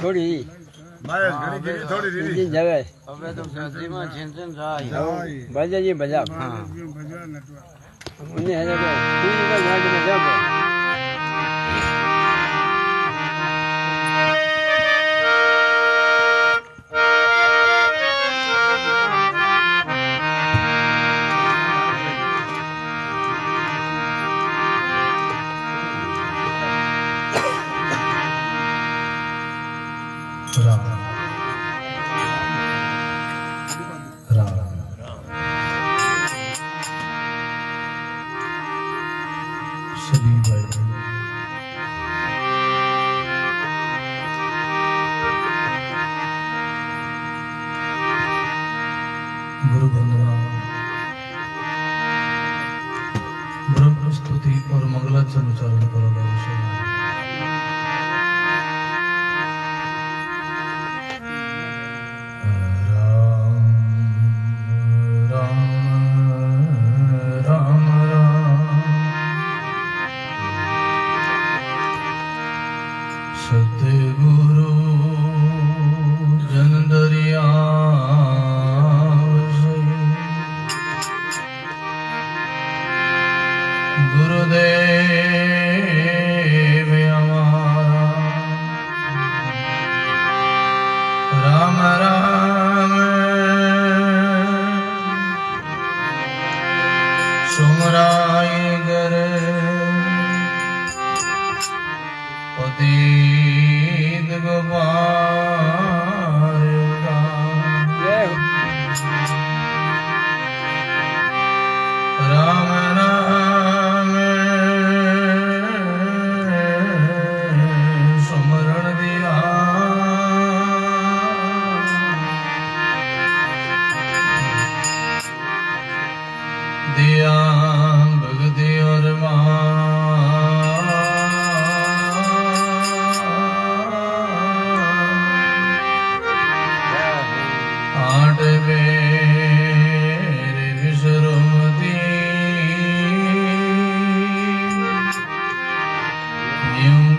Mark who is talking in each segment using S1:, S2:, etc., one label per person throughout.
S1: थोड़ी थोड़ी जगह
S2: હવે તો સદીમાં ચિંતન થાય
S1: बजा जी बजा उन्हें है जगह तीन गाड़ी में जब
S3: सभी भाई गुरु वंदना ब्रह्म स्तुति और मंगलाचरण उच्चारण करो सतगुरु जन दरिया गुरुदेव हमारा राम राम सुमराय गर पतित गोपाल राम राम सुमरण दिया दिया भगति और आठ बेर विश्रमती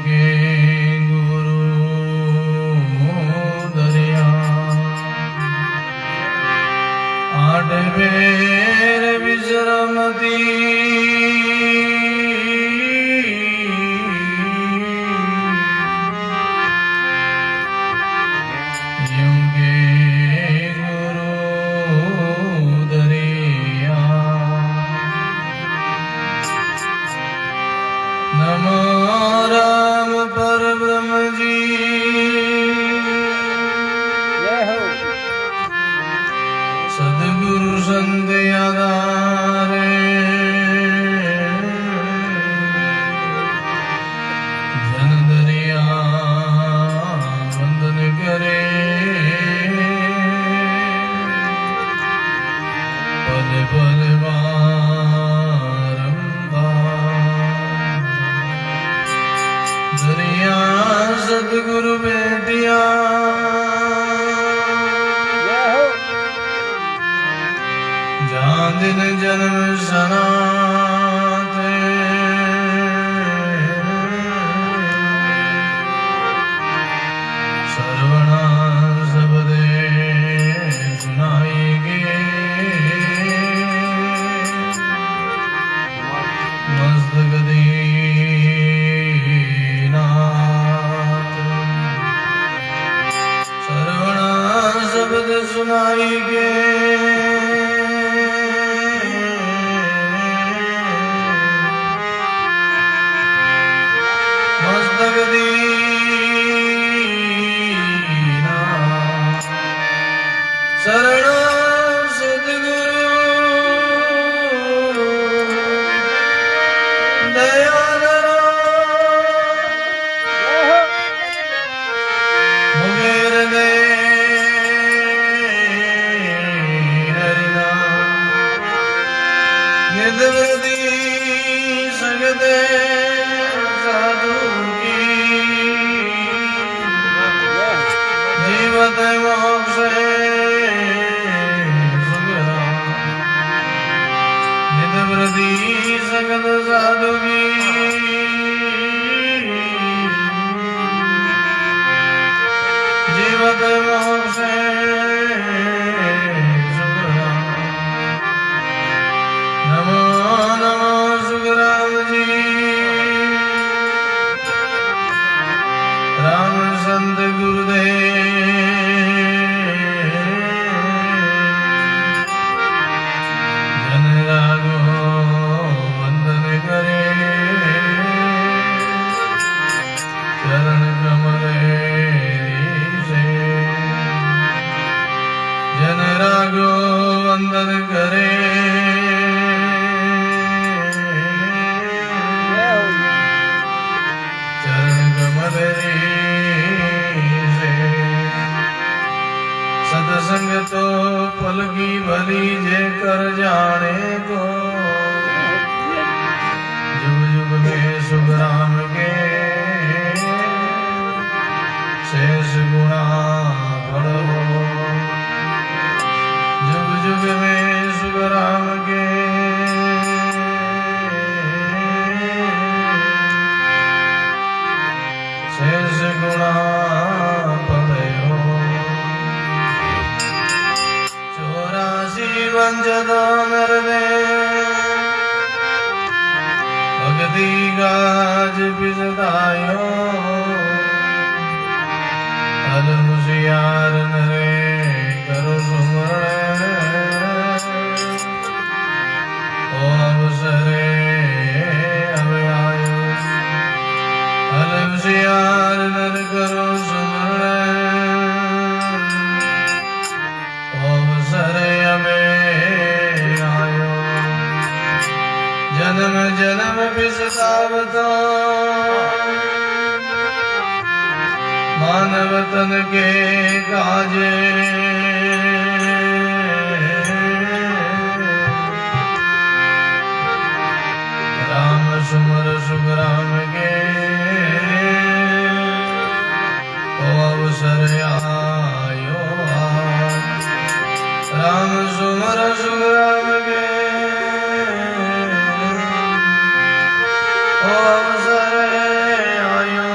S3: के गुरु दरिया आठ बेर विश्रमती नमो राम पर ब्रह्म जी सदगुरु संत आधारे जन दरिया वंदन करे पद पद दरिया सतगुरु बेटिया जहाँ दिन जन्म सनाते सर्वना सबदे सुनाएंगे मस्तक शब्द सुनाएंगे मस्तक दीना शरण सद्गुरु दयाल मुगेर दे जीवत मोक्षे सुखराम। नमो नमो सुखराम जी। राम संत गुरुदेव जन रागो वंदन करे चरण कमल से। जन रागो वंदन करे चरण कमल से। सत्संग तो पल की भली जे कर जाने को। जुग जुग में सुखराम के शेष गुणा बढ़ो। जुग जुग में सुखराम के शेष गुणा बढ़ो। 84 वंजदा नरदे भगति गाज बिजदायो। अल मुसियार नरे करो सुमरण। ओ अवसरे अब आयो। अल मुसियार नर करो सुमरण। ओ अवसरे अब आयो। जन्म जन्म बिसतावतो मानव तन के काजे। राम सुमर सुखराम के ओ अवसर आयो। राम सुमर सुखराम के ओ अवसर आयो।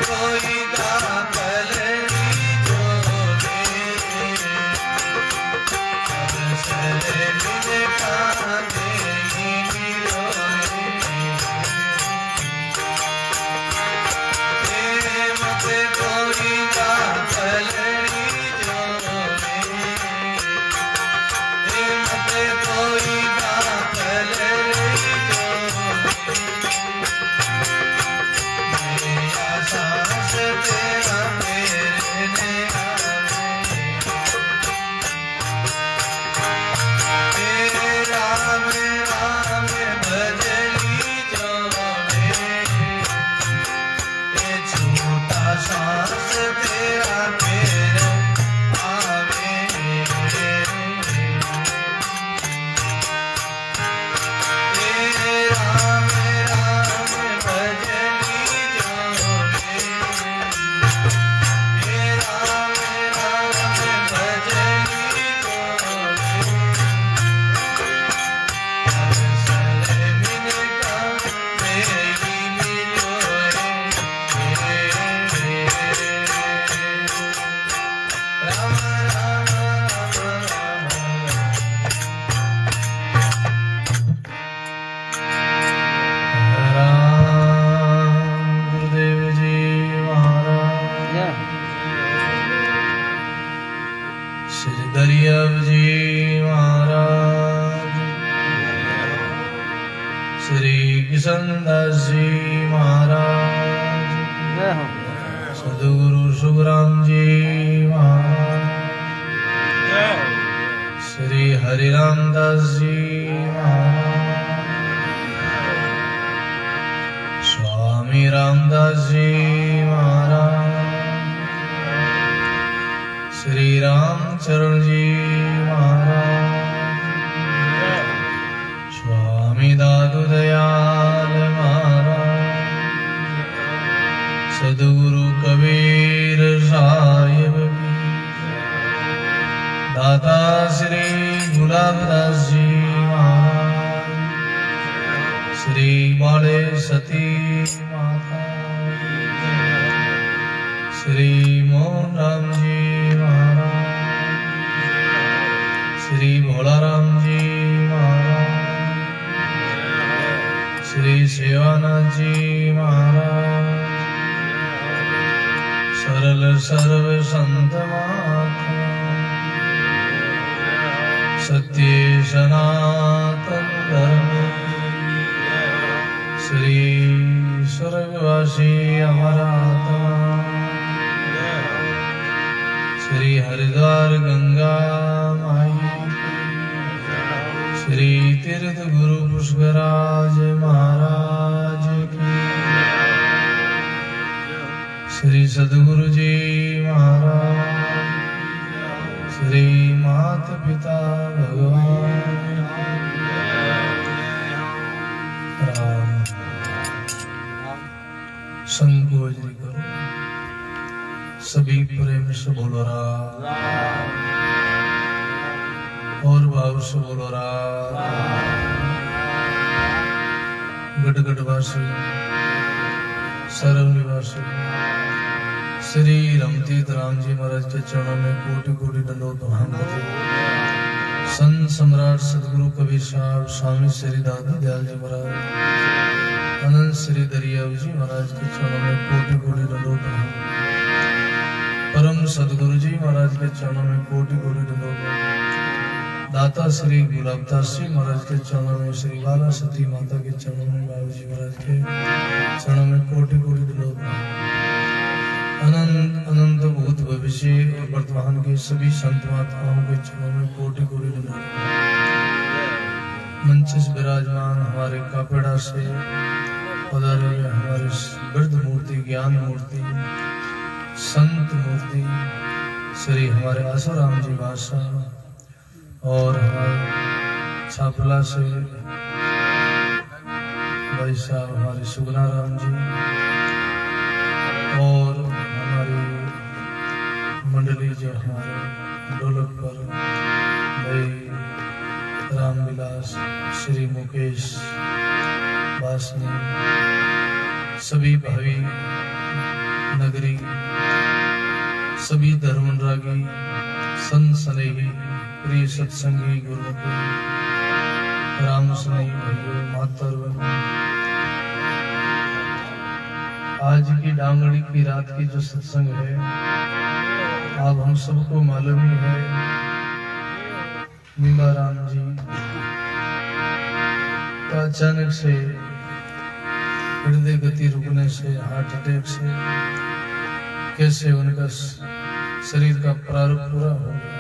S3: कोई गागल जोड़े अवसर मिले कांदे रोए मत कोई गागल जोड़े मत कोई गागल सांस तेरा मेरे ने आवे राम राम भजली जोड़े ये छोटा सांस तेरा मेरे आवे राम राम भजली जोड़े राम राम भजली जोड़े अवसर मिलता मेरी मिलोए राम राम राम गुरुदेव जी महाराज
S1: जय
S3: श्री दरियाव जी महाराज श्री किशनदास जी महाराज
S1: जय हो
S3: सदगुरु सुखराम जी महाराज श्री हरिराम दास जी महाराज स्वामी रामदास जी महाराज श्री रामचरण जी महाराज स्वामी दादू दयाल महाराज सदगुरु कबीर साहिब की दाता श्री गुलाबदास जी महाराज श्री बाले सती माता श्री मोहन राम जी महाराज श्री भोलाराम जी महाराज श्री सेवानाथ जी महाराज सरल सर्व संत महात्मा सत्य सनातन धर्म श्री स्वर्गवासी हमारा आत्मा श्री हरिद्वार गंगा माई श्री तीर्थ गुरु पुष्कराज महाराज की श्री सदगुरु जी महाराज श्री माता पिता भगवान राम संकोच करो सभी प्रेम से बोलो राम और भाव से बोलो राम गटगट वासी सरल निवासी श्री रमतीत राम जी महाराज के चरणों में कोटि कोटि दंडोत प्रणाम करते संत सम्राट सदगुरु कबीर साहब स्वामी श्री दादा दयाल जी महाराज अनंत श्री दरियाव जी महाराज के चरणों में कोटि कोटि दंडोत प्रणाम परम सदगुरु जी महाराज के चरणों में कोटि कोटि दंडोत प्रणाम दाता श्री गुलाबदास जी महाराज के चरणों में श्री बाला सती माता के चरणों में बाबू जी महाराज के चरणों में कोटि कोटि दंडोत प्रणाम अनंत अनंत भूत भविष्य और वर्तमान के सभी संत महात्माओं के चरणों में कोटि कोटि दंडोत मंच से विराजमान हमारे कापेड़ा से पधारे हुए हमारे वृद्ध मूर्ति ज्ञान मूर्ति संत मूर्ति श्री हमारे आसाराम जी भाषा और हमारे छापला से भाई साहब हमारे सुगनाराम जी और हमारी मंडली जो हमारे ढोलक पर भाई रामविलास श्री मुकेश वासनी सभी भावी नगरी सभी धर्मरागी संत स्नेही प्रिय सत्संगी गुरुमुखी राम स्नेही भाइयों मातर बहनों, आज की डांगड़ी की रात की जो सत्संग है आप हम सबको मालूम ही है। निमाराम जी का अचानक से हृदय गति रुकने से, हार्ट अटैक से कैसे उनका शरीर का प्रारंभ पूरा हो गया।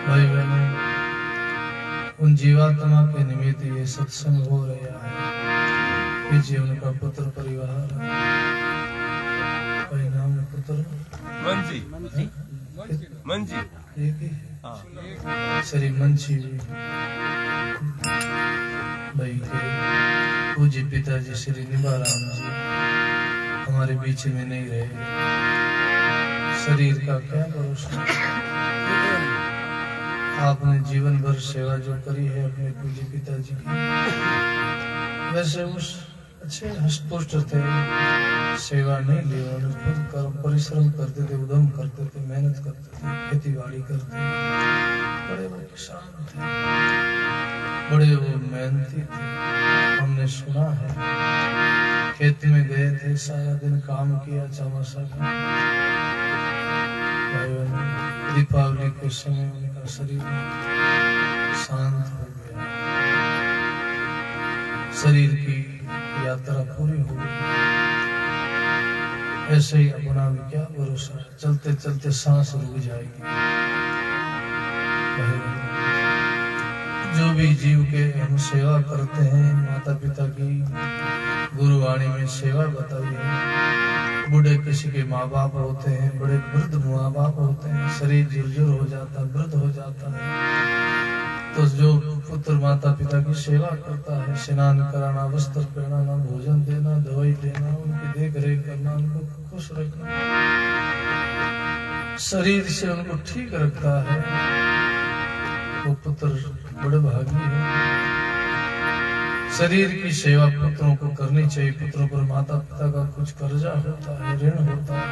S3: भाई बहनों, उन जीवात्मा के निमित्त ये सत्संग हो रहा है। पीछे उनका पुत्र परिवार, भाई नाम है पुत्र मंजी एक ही है श्री मंजी भाई के पूज्य पिताजी श्री निभाराम जी हमारे बीच में नहीं रहे। शरीर का क्या भरोसा, आपने जीवन भर सेवा जो करी है अपने पूज्य पिताजी की, वैसे उस अच्छे हष्टपुष्ट थे, सेवा नहीं ली, उन्होंने खुद कर्म परिश्रम करते थे, उद्यम करते थे, मेहनत करते थे, खेती बाड़ी करते थे, बड़े बड़े किसान थे, बड़े वो मेहनती थे। हमने सुना है खेत में गए थे, सारा दिन काम किया चौमासा का। दीपावली के समय उनका शरीर शांत हो गया, शरीर की यात्रा पूरी हो गई। ऐसे ही अपना भी क्या भरोसा है, चलते चलते सांस रुक जाएगी। जो भी जीव के हम सेवा करते हैं, माता पिता की गुरुवाणी में सेवा बताई है। बूढ़े किसी के माँ बाप होते हैं, बड़े वृद्ध माँ बाप होते हैं, शरीर जर्जर हो जाता है, वृद्ध हो जाता है, तो जो पुत्र माता पिता की सेवा करता है, स्नान कराना, वस्त्र पहनाना, भोजन देना, दवाई देना, उनकी देख रेख करना, उनको खुश रखना, शरीर से उनको ठीक रखता है, वो पुत्र बड़े भागी है। शरीर की सेवा पुत्रों को करनी चाहिए। पुत्रों पर माता पिता का कुछ कर्जा होता है, ऋण होता है,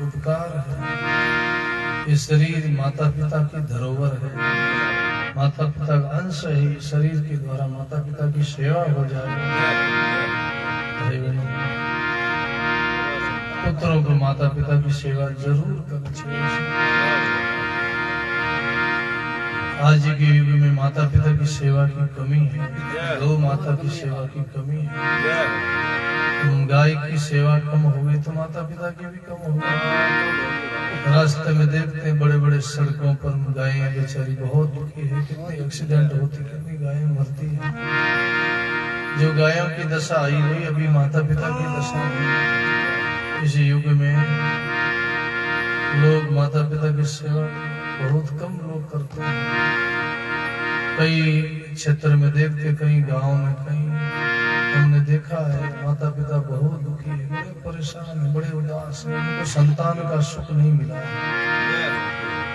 S3: उपकार है। ये शरीर माता पिता की धरोहर है, माता पिता का अंश है। शरीर के द्वारा माता पिता की सेवा हो जाए। पुत्रों को माता पिता की सेवा जरूर करनी चाहिए। आज के युग में माता पिता की सेवा की कमी है, गौ माता की सेवा की कमी है। गाय की सेवा कम हो गई तो माता पिता की भी कम हो गई। रास्ते में देखते हैं बड़े बड़े सड़कों पर गायें बेचारी बहुत दुखी है, कितने एक्सीडेंट होती, कितनी गायें मरती है। जो गायों की दशा आई हुई, अभी माता पिता की दशा है। इस युग में लोग माता पिता की सेवा बहुत कम लोग करते हैं। कई क्षेत्र में देखते, कई गांव में, कई हमने देखा है माता पिता बहुत दुखी है, बड़े परेशान है, बड़े उदास है। उनको संतान का सुख नहीं मिला।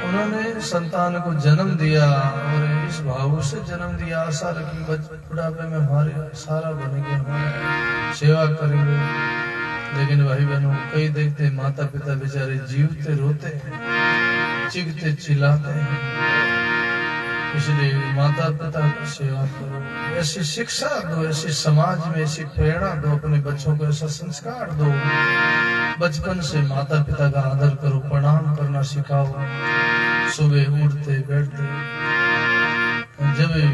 S3: उन्होंने संतान को जन्म दिया और इस भाव से जन्म दिया, आशा रखी बुढ़ापे में हमारे सारा बनेंगे, हमारी सेवा करेंगे। लेकिन भाई बहनों, कई देखते माता पिता बेचारे जीवते रोते हैं, चिखते चिल्लाते हैं। इसलिए माता पिता की सेवा करो, ऐसी शिक्षा दो, ऐसी समाज में ऐसी प्रेरणा दो, अपने बच्चों को ऐसा संस्कार दो। बचपन से माता पिता का आदर करो, प्रणाम करना सिखाओ। सुबह उठते बैठते जब भी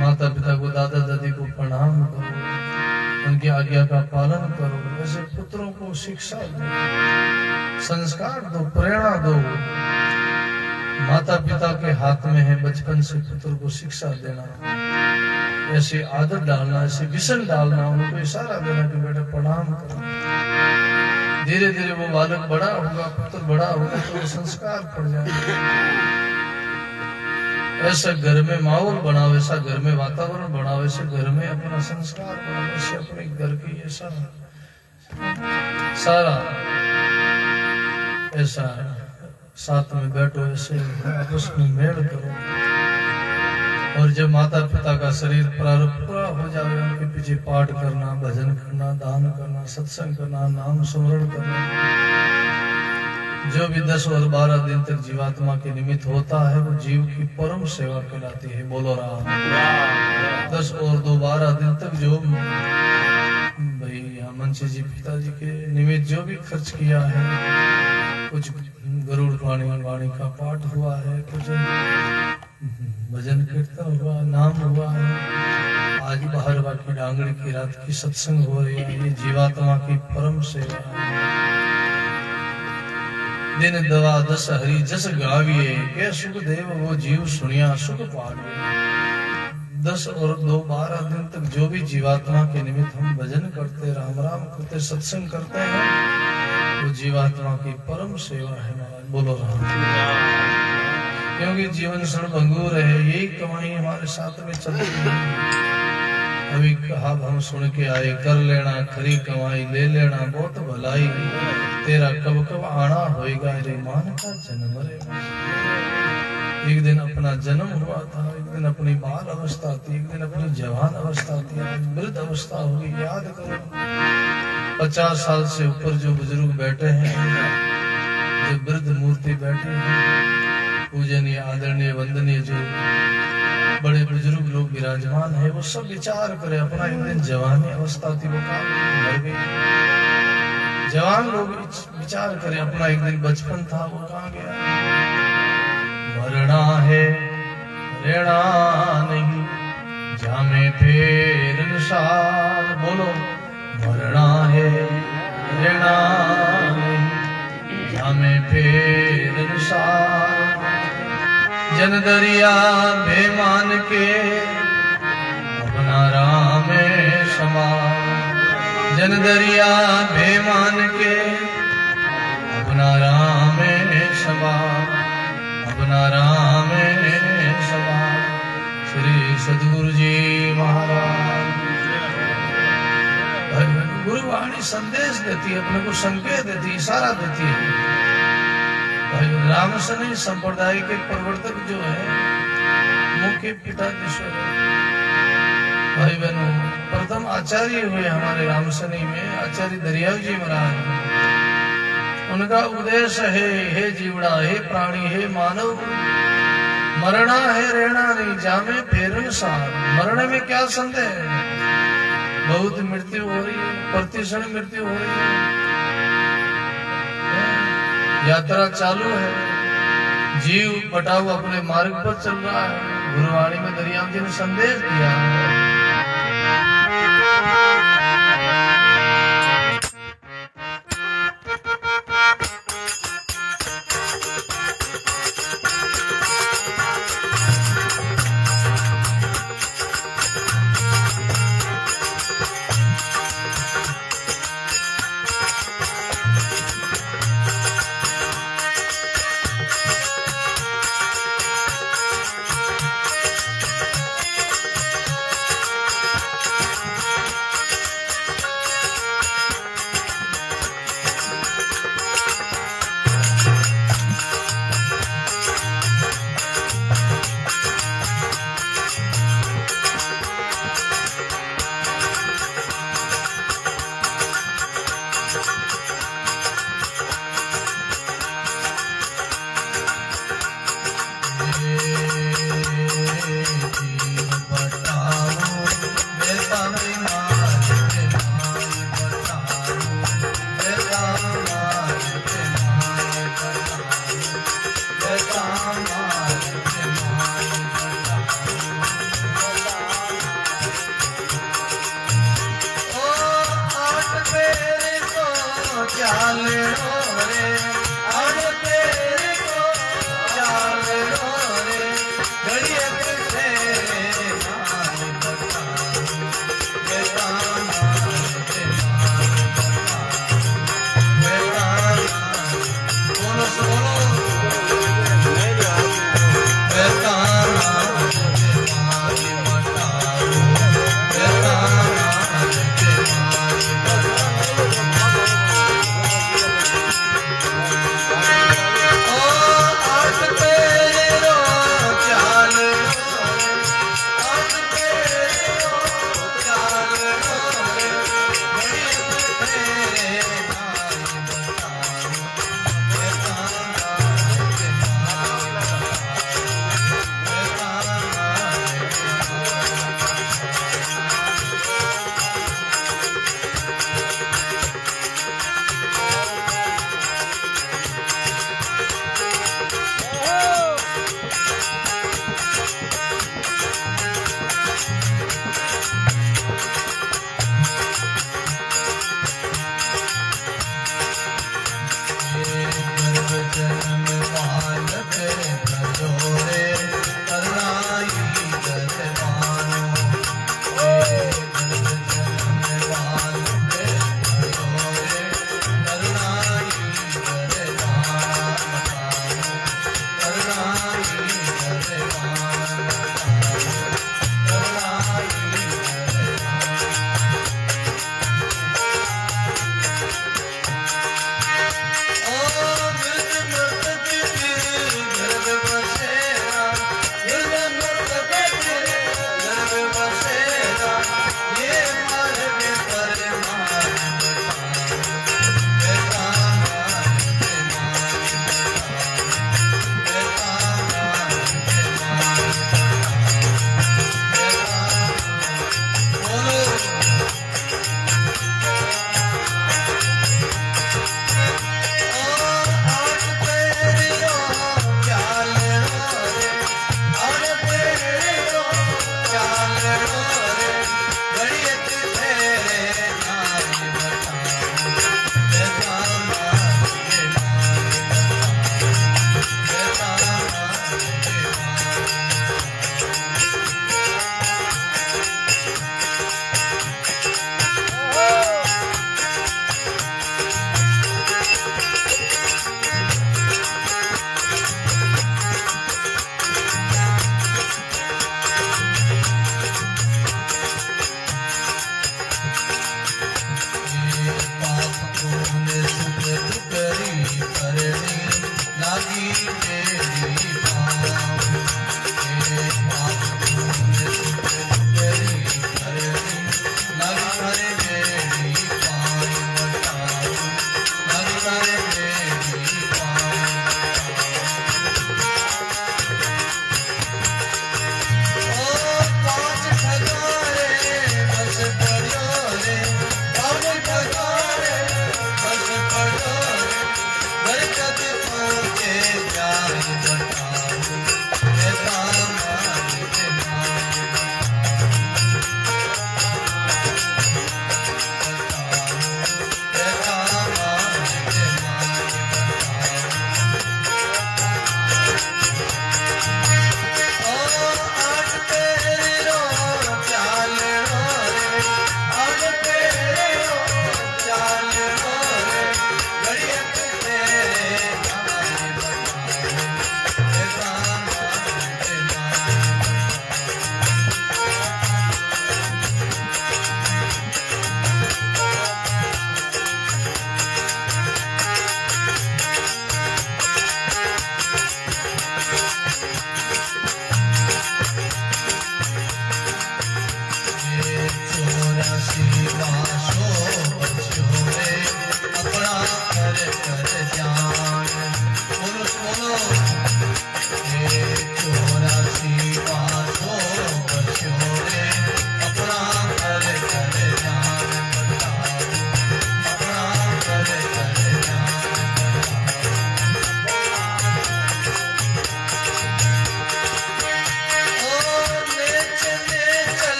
S3: माता पिता को, दादा दादी को प्रणाम करो, उनकी आज्ञा का पालन करो। ऐसे पुत्रों को शिक्षा दो, संस्कार दो, प्रेरणा दो। माता पिता के हाथ में है बचपन से पुत्र को शिक्षा देना, ऐसी आदत डालना, ऐसे विषण डालना, उनको इशारा देना कि बेटा प्रणाम करो। धीरे धीरे वो बालक बड़ा होगा, पुत्र बड़ा होगा तो वो संस्कार पड़ जाएगा। ऐसा घर में माहौल बनाओ, ऐसा घर में वातावरण बनाओ, ऐसे घर में अपना संस्कार बनाओ, ऐसे अपने घर की ऐसा सारा ऐसा साथ में बैठो, ऐसे आपस में मेल करो। और जब माता पिता का शरीर प्रारंभ पूरा हो जावे उनके पीछे पाठ करना, भजन करना, दान करना, सत्संग करना, नाम स्मरण करना। जो भी 10 और 12 दिन तक जीवात्मा के निमित्त होता है वो जीव की परम सेवा कहलाती है। बोलो राम। 10 और 2 12 दिन तक जो भाई मनसी जी पिताजी के निमित्त जो भी खर्च किया है, कुछ गरुड़ वाणी का पाठ हुआ है, कुछ भजन कीर्तन हुआ, नाम हुआ है, आज बाहर बाकी डांगड़ी की रात की सत्संग हो रही है, ये जीवात्मा की परम सेवा है। दिन दवा 10 हरि जस गाविए, के सुख देव वो जीव सुनिया सुख पाविए। 10 और 2 12 दिन तक जो भी जीवात्मा के निमित्त हम भजन करते, राम राम करते, सत्संग करते हैं, वो जीवात्मा की परम सेवा है महाराज। बोलो राम। क्योंकि जीवन क्षण भंगुर है, यही कमाई हमारे साथ में चलती है। अभी कहा हम सुन के आए, कर लेना खरी कमाई, ले लेना बहुत भलाई, तेरा कब कब आना होएगा, रे मान का जन्म रे। एक दिन अपना जन्म हुआ था, एक दिन अपनी बाल अवस्था थी, एक दिन अपनी जवान अवस्था थी, आज वृद्ध अवस्था होगी। याद करो 50 साल से ऊपर जो बुजुर्ग बैठे हैं, जो वृद्ध मूर्ति बैठे हैं, पूजनीय आदरणीय वंदनीय जो बड़े बुजुर्ग लोग विराजमान है, वो सब विचार करे अपना एक दिन जवानी अवस्था थी वो कहाँ मर गई। जवान लोग विचार करे अपना एक दिन बचपन था वो कहाँ गया। मरना है रहना नहीं, जामे फेर निसार। बोलो मरना है रहना नहीं, जामे फेर निसार। जन दरिया बेमान के अपना राम समा, जन दरिया बेमान के अपना राम समा, अपना राम समा। श्री सद्गुरु जी महाराज। गुरुवाणी संदेश देती है, अपने को संकेत देती है, इशारा देती है। रामसनी संप्रदाय के प्रवर्तक जो है मुख्य पिताजीश्वर भाई बहनों, प्रथम आचार्य हुए हमारे रामसनी में आचार्य दरियाव जी महाराज। उनका उपदेश है, हे जीवड़ा, हे प्राणी, हे मानव, मरना है रहना नहीं, जामे फेरन सार। मरने में क्या संदेह है, बहुत मृत्यु हो रही है, प्रतिक्षण मृत्यु हो रही है, यात्रा चालू है, जीव पटाऊ अपने मार्ग पर चल रहा है। गुरुवाणी में दरियाम जी ने संदेश दिया है।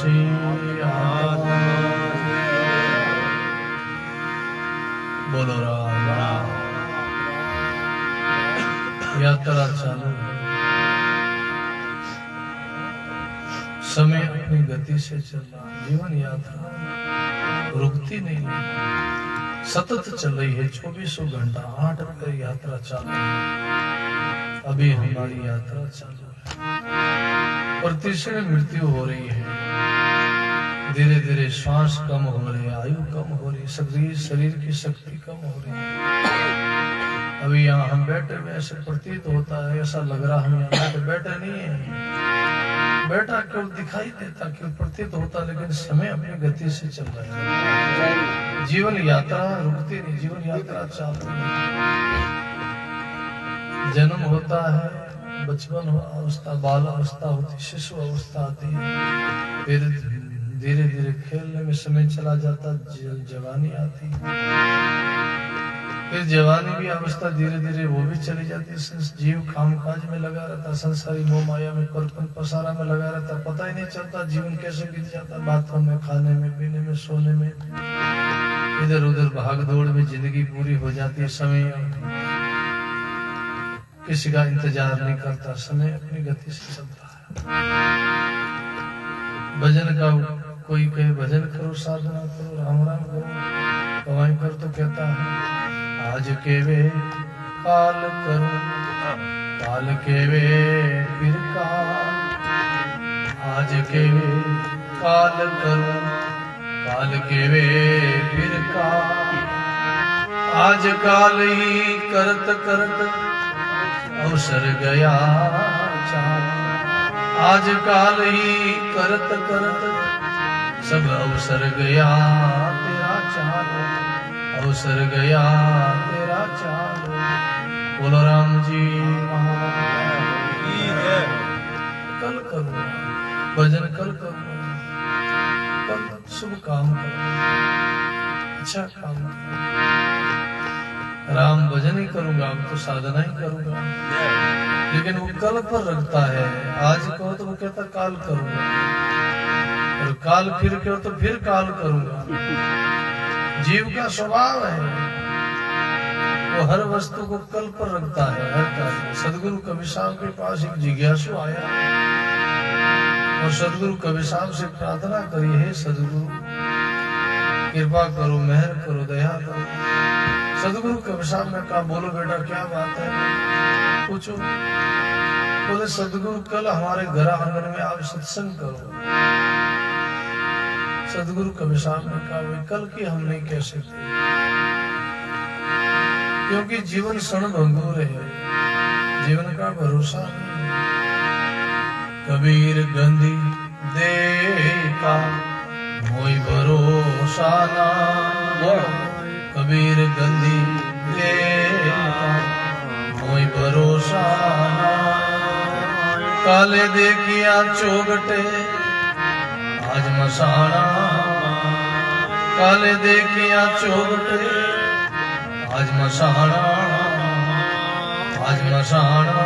S3: निवासी आत्मा बोलो राम। यात्रा चालू है, समय अपनी गति से चल रहा है। जीवन यात्रा रुकती नहीं है, सतत चल रही है। 24 घंटा 8 पर यात्रा चालू है। अभी हमारी यात्रा चालू है और तीसरी मृत्यु हो रही है। धीरे धीरे श्वास कम हो रही है, आयु कम हो रही है, शरीर की शक्ति कम हो रही है। अभी यहाँ हम बैठे हुए ऐसे प्रतीत होता है, ऐसा लग रहा है हम यहाँ बैठे नहीं है। बैठा केवल दिखाई देता, केवल प्रतीत होता, लेकिन समय अपनी गति से चल रहा है। जीवन यात्रा रुकती नहीं, जीवन यात्रा चालू है। जन्म होता है, बचपन अवस्था, बाल अवस्था होती, शिशु अवस्था आती है, फिर धीरे धीरे खेलने में समय चला जाता, जवानी आती, फिर जवानी भी अवस्था धीरे धीरे वो भी चली जाती। जीव कामकाज में लगा रहता, संसारी मोह माया में, परपन पसारा में लगा रहता, पता ही नहीं चलता जीवन कैसे बीत जाता। बाथरूम में, खाने में, पीने में, सोने में, इधर उधर भाग दौड़ में जिंदगी पूरी हो जाती है। समय किसी का इंतजार नहीं करता, समय अपनी गति से चलता है। भजन का कोई कहे भजन करो, साधना करो, राम राम करो, कमाई कर, तो कहता है आज के वे काल करो, काल के वे फिर काल, आज के वे काल करो, काल के वे फिर काल, आज काल ही करत करत अवसर गया चाल, आज काल ही करत करत सब अवसर गया तेरा चाल, अवसर गया तेरा चाल। बोलो राम जी महाराज की जय। कल करूँगा भजन, कल करूँगा, कल शुभ काम करूँगा, अच्छा काम करूँगा, राम भजन ही करूँगा, अब तो साधना ही करूँगा। लेकिन वो कल पर रखता है, आज कहो तो वो कहता काल करूँगा, और काल फिर कहो तो फिर काल करूँगा। जीव का स्वभाव है, वो हर वस्तु को कल पर रखता है, हर काल। सदगुरु कबीर साहब के पास एक जिज्ञासु आया और सदगुरु कबीर साहब से प्रार्थना करी, है सदगुरु कृपा करो, मेहर करो, दया करो। सदगुरु कबीर साहब ने कहा बोलो बेटा क्या बात है, पूछो। बोले सदगुरु कल हमारे घर आंगन में आप सत्संग करो। सदगुरु कबीर साहब ने कहा वे कल की हम नहीं कह सकते, क्योंकि जीवन क्षण भंगुर है, जीवन का भरोसा नहीं। कबीर गंदी देखा मोई भरोसा ना, कबीर गंदी देखा मोई भरोसा ना, काले देखिया चौगटे आज मसाना, काले देखिया चौगटे आज मसाना, आज मसाना।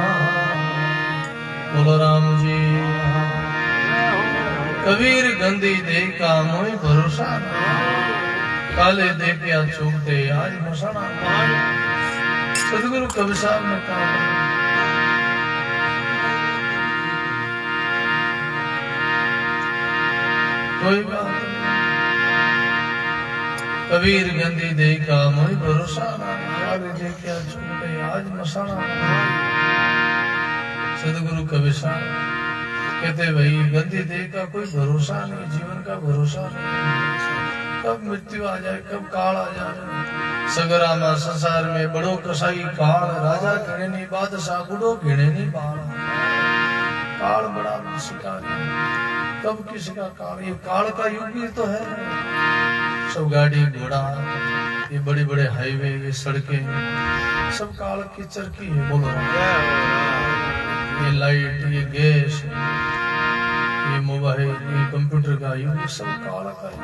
S3: बोलो राम जी। कबीर गंदी देखा मोई भरोसा ना, काले देखिया चौगटे आज मसाना। सदगुरु कबीर साहब ने कहा कोई बात नहीं, कबीर गंदी देखा मोई भरोसा ना, काले देखिया चौगटे आज मसाना। सदगुरु कबीर साहब कहते भाई गंदी देखा कोई भरोसा नहीं, जीवन का भरोसा नहीं, कब मृत्यु आ जाए, कब काल आ जाए। सगरा में संसार में बड़ो कसाई काल, राजा गिणे नहीं बादशाह, बुढ़ो गिणे नहीं बाल, काल बड़ा शिकारी, कब किसी का काल, ये काल का युग ही तो है। सब गाड़ी घोड़ा, ये बड़े बड़े हाईवे, ये सड़कें, सब काल की चरखी है। बोलो ये लाइट, ये गैस, ये मोबाइल, ये कंप्यूटर का युग, ये सब काल का युग।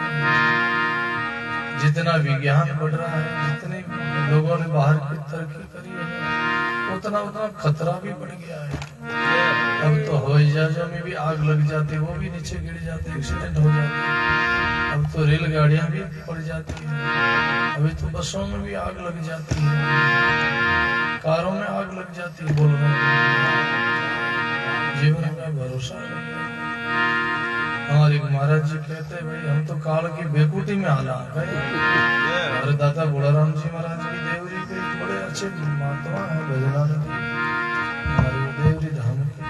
S3: जितना विज्ञान बढ़ रहा है, जितने लोगों ने बाहर की तरक्की करी है, वो उतना उतना खतरा भी बढ़ गया है। अब तो हवाई जहाजों में भी आग लग जाती, वो भी नीचे गिर जाते, एक्सीडेंट हो जाते। अब तो रेलगाड़ियां भी पड़ जाती है, अभी तो बसों में भी आग लग जाती है, कारों में आग लग जाती है। बोल रहे जीवन का भरोसा नहीं है। हमारे महाराज जी कहते हैं भाई हम तो काल की बेकुटी में हाला भाई। हमारे दादा बुढ़ाराम जी महाराज की देवरी के बड़े अच्छे महात्मा है, भजनानंद हमारे देवरी धाम के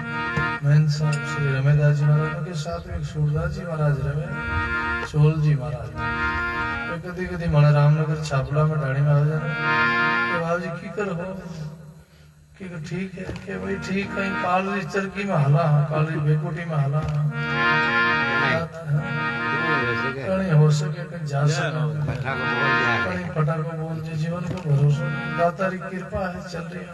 S3: महंत साहब श्री रमेदास जी महाराज के साथ में सूरदास जी महाराज रहे, चोल जी महाराज कदी कदी माने रामनगर छापला में ढाणी में आ जाए बाबू जी की कर हो कि ठीक है कि भाई ठीक कहीं काल री चरकी में हाला, काल री बेकुटी में हाला कहीं हो सके कहीं जा सके कहीं पटाखा बोल दे। जीवन को भरोसा दाता री कृपा है चल रही है।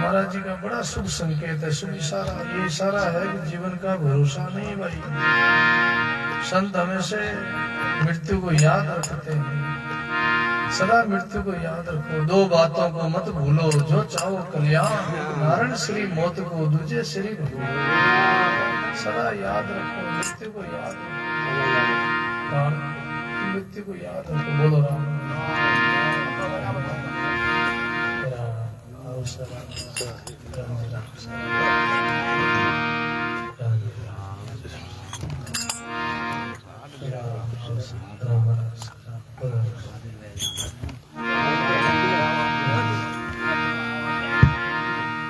S3: महाराज जी का बड़ा शुभ संकेत है, शुभ इशारा। ये इशारा है कि जीवन का भरोसा नहीं भाई। संत हमेशा मृत्यु को याद रखते हैं, सदा मृत्यु को याद रखो। दो बातों को मत भूलो, जो चाहो कल्याण, नारायण श्री मौत को दूजे श्री भगवान। सदा याद रखो, मृत्यु को याद रखो, मृत्यु को याद रखो। बोलो राम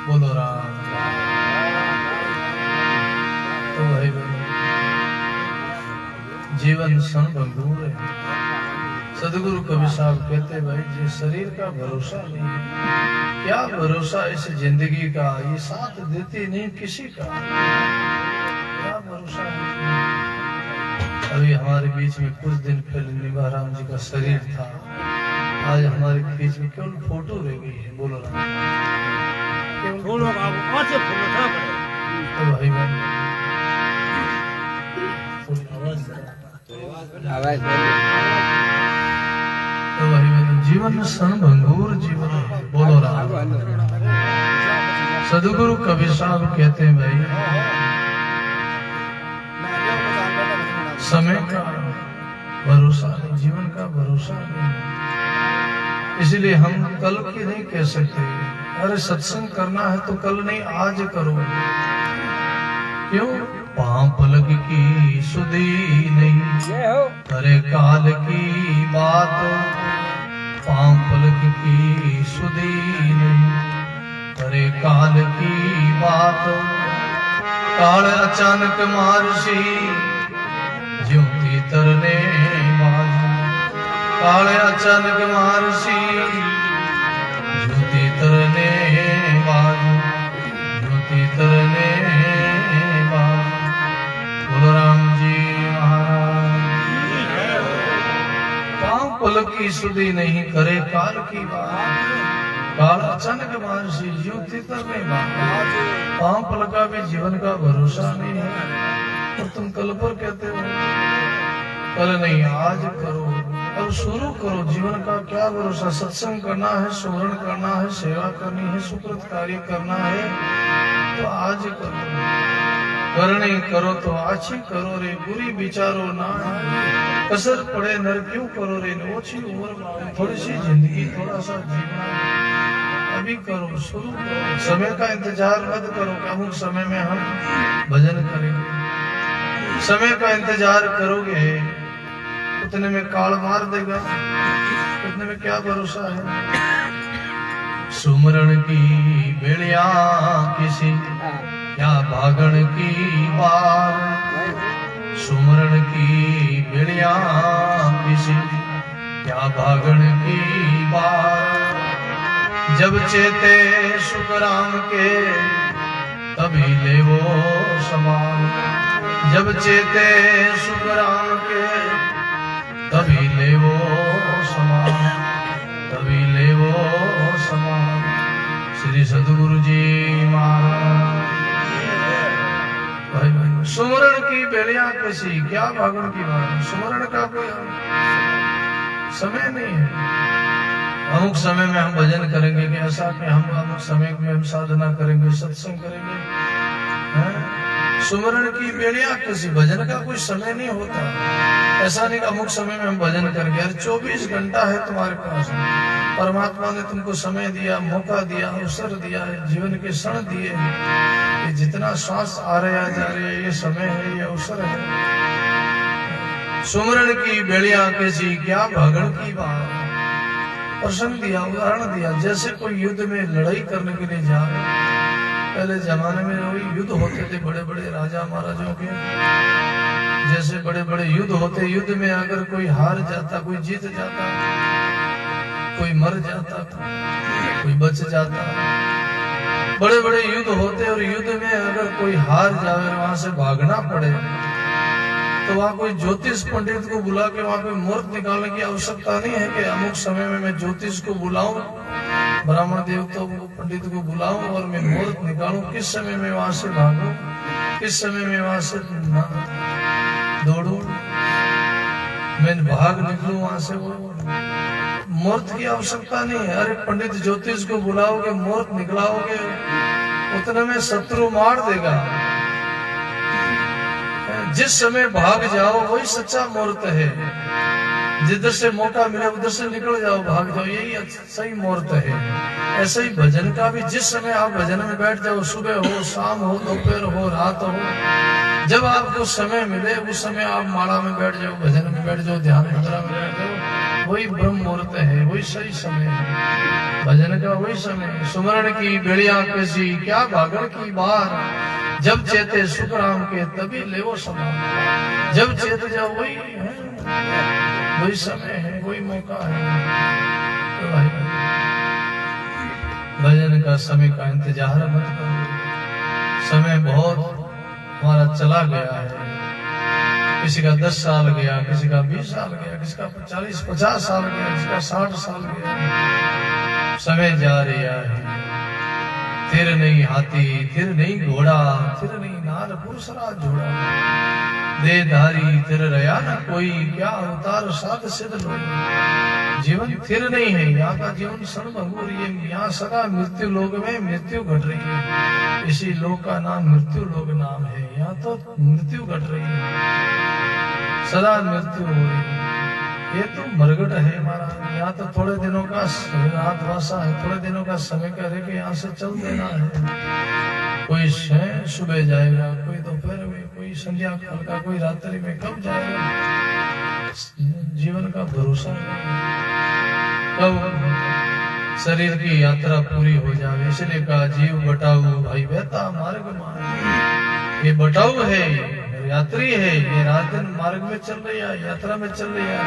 S3: बोलो राम। तो भाई जीवन संभंगूर है। सदगुरु कबीर साहब कहते भाई जी शरीर का भरोसा नहीं है, क्या भरोसा इस जिंदगी का, ये साथ देती नहीं किसी का, क्या भरोसा है। अभी हमारे बीच में कुछ दिन पहले निभाराम जी का शरीर था, आज हमारे बीच में केवल फोटो रह गई है। बोलो ना तो भाई तो भाई जीवन संभंगूर जीवन है। बोलो राम। सदगुरु कबीर साहब कहते हैं भाई समय का भरोसा नहीं, जीवन का भरोसा नहीं। इसलिए हम कल की नहीं कह सकते। अरे सत्संग करना है तो कल नहीं आज करो। क्यों? पांपलक की सुधी नहीं, अरे काल की बात। पांपलक की सुधी नहीं, अरे काल की बात। काल अचानक मारसी ज्योति तरने बाज। काल अचानक मारसी ज्योति तरने बाज, ज्योति तरने बाज। बोलो राम जी महाराज। पांव पलक की सुधी नहीं, करे काल की बात। काल अचानक मारसी ज्योति तरने बाज। पांव पलक का भी जीवन का भरोसा नहीं है। और तुम कल पर कहते हो, कल नहीं आज करो, अब शुरू करो। जीवन का क्या भरोसा। सत्संग करना है, सुमरण करना है, सेवा करनी है, सुकृत कार्य करना है तो आज करो। करनी करो तो अच्छी करो रे, बुरी विचारो ना। कसर पड़े नर क्यों करो रे, ओछी उम्र थोड़ी सी जिंदगी, थोड़ा सा जीवन अभी करो, शुरू करो। समय का इंतजार मत करो कि अमुक समय में हम भजन करेंगे। समय का इंतजार करोगे उतने में काल मार देगा, उतने में क्या भरोसा है। सुमरण की बेड़िया किसी, क्या भागण की बार। सुमरण की बेड़िया किसी, क्या भागण की बार। जब चेते सुखराम के, तभी ले वो समान। जब चेते सुखराम के, तभी ले वो समान, तभी ले वो समान। श्री सदगुरु जी महाराज। भाई भाई सुमरण की बेड़िया कैसी, क्या भागण की बात। सुमरण का कोई समय नहीं है। अमुक समय में हम भजन करेंगे कि ऐसा कि हम अमुक समय में हम साधना करेंगे, सत्संग करेंगे, सुमरण की बेड़िया किसी भजन का कोई समय नहीं होता। ऐसा नहीं कि अमुक समय में हम भजन करेंगे। यार 24 घंटा है तुम्हारे पास, परमात्मा ने तुमको समय दिया, मौका दिया, अवसर दिया है, जीवन के क्षण दिए हैं। ये जितना श्वास आ रहा जा रहे हैं, ये समय है, ये अवसर है। सुमरण की बेड़िया कैसी क्या भागण की बात। प्रसंग दिया, उदाहरण दिया, जैसे कोई युद्ध में लड़ाई करने के लिए जा रहे। पहले जमाने में वही युद्ध होते थे बड़े बड़े राजा महाराजों के। जैसे बड़े बड़े युद्ध होते, युद्ध में अगर कोई हार जाता, कोई जीत जाता, कोई मर जाता, कोई बच जाता। बड़े बड़े युद्ध होते और युद्ध में अगर कोई हार जाए, वहां से भागना पड़े, तो वहां कोई ज्योतिष पंडित को बुला के वहां पे मुहूर्त निकालने की आवश्यकता नहीं है कि अमुक समय में मैं ज्योतिष को बुलाऊं, ब्राह्मण देवताओं को, पंडित को बुलाऊं और मैं मुहूर्त निकालूं, किस समय में वहां से भागूं, किस समय में वहां से दौड़ूं, मैं भाग निकलूं वहां से। वो मुहूर्त की आवश्यकता नहीं है। अरे पंडित ज्योतिष को बुलाओगे, मुहूर्त निकलाओगे, उतने में शत्रु मार देगा। जिस समय भाग जाओ वही सच्चा मुहूर्त है। जिधर से मौका मिले उधर से निकल जाओ, भाग जाओ, यही सही मुहूर्त है। ऐसे ही भजन का भी जिस समय आप भजन में बैठ जाओ, सुबह हो, शाम हो, दोपहर हो, रात हो, जब आपको समय मिले उस समय आप माला में बैठ जाओ, भजन में बैठ जाओ, ध्यान मुद्रा में बैठ जाओ, वही ब्रह्म मुहूर्त है, वही सही समय है। भजन का वही समय। सुमरण की बेड़िया कैसी क्या भागण की बार, जब चेते सुख राम के तभी लेवो समान। जब चेत जाओ वही है, वही समय है, वही मौका है। तो भाई भजन का समय का इंतजार मत करो। समय बहुत हमारा चला गया है। किसी का 10 साल गया, किसी का 20 साल गया, किसी का 40-50 साल गया, किसी का 60 साल गया। समय जा रहा है। थिर नहीं हाथी, थिर नहीं घोड़ा, थिर नहीं नार पुरुषरा जोड़ा। देहधारी थिर रहा न कोई, क्या अवतार साध सिद्ध लोई। जीवन स्थिर नहीं है। यहाँ का जीवन क्षणभंगुर, ये यहाँ सदा मृत्यु लोक में मृत्यु घट रही है। इसी लोक का नाम मृत्यु लोक नाम है। यहाँ तो मृत्यु घट रही है, सदा मृत्यु हो रही है। ये तो मरगट है हमारा। यहाँ तो थोड़े दिनों का रात वासा है, थोड़े दिनों का समय करे कि यहाँ से चल देना है। कोई सुबह जाएगा, कोई दोपहर में, कोई संध्या काल का, कोई रात्रि में, कब जाएगा जीवन का भरोसा नहीं। कब शरीर की यात्रा पूरी हो जाए। इसलिए कहा जीव बटाऊ भाई बहता मार्ग मार्ग। ये बटाऊ है, यात्री है, ये रात दिन मार्ग में चल रही है, यात्रा में चल रही है।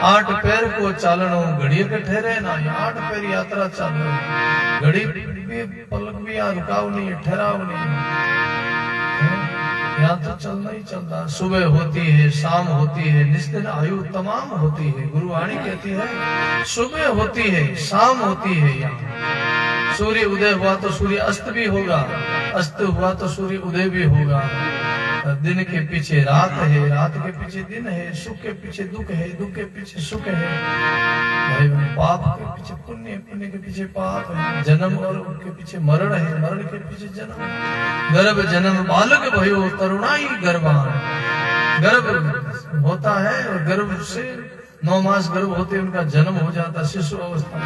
S3: 8 पैर को चालनो घड़ी के ठहरे ना, 8 पैर यात्रा चल रही है। घड़ी भी पलक भी यहाँ रुकाव नहीं है, ठहराव नहीं है, यहाँ तो चलना ही चलता। सुबह होती है, शाम होती है, निस्दिन आयु तमाम होती है। गुरुवाणी कहती है सुबह होती है, शाम होती है। यहाँ सूर्य उदय हुआ तो सूर्य अस्त भी होगा, अस्त हुआ तो सूर्य उदय भी होगा। दिन के पीछे रात है, रात के पीछे दिन है, सुख के पीछे दुख है, दुख के पीछे सुख है। भाई पाप के पीछे पुण्य, पुण्य के पीछे पाप है। जन्म और उनके पीछे मरण है, मरण के पीछे जन्म। गर्भ जन्म बालक भयो तरुणाई गर्भान। गर्भ होता है और गर्भ से 9 मास गर्भ होते उनका जन्म हो जाता, शिशु अवस्था,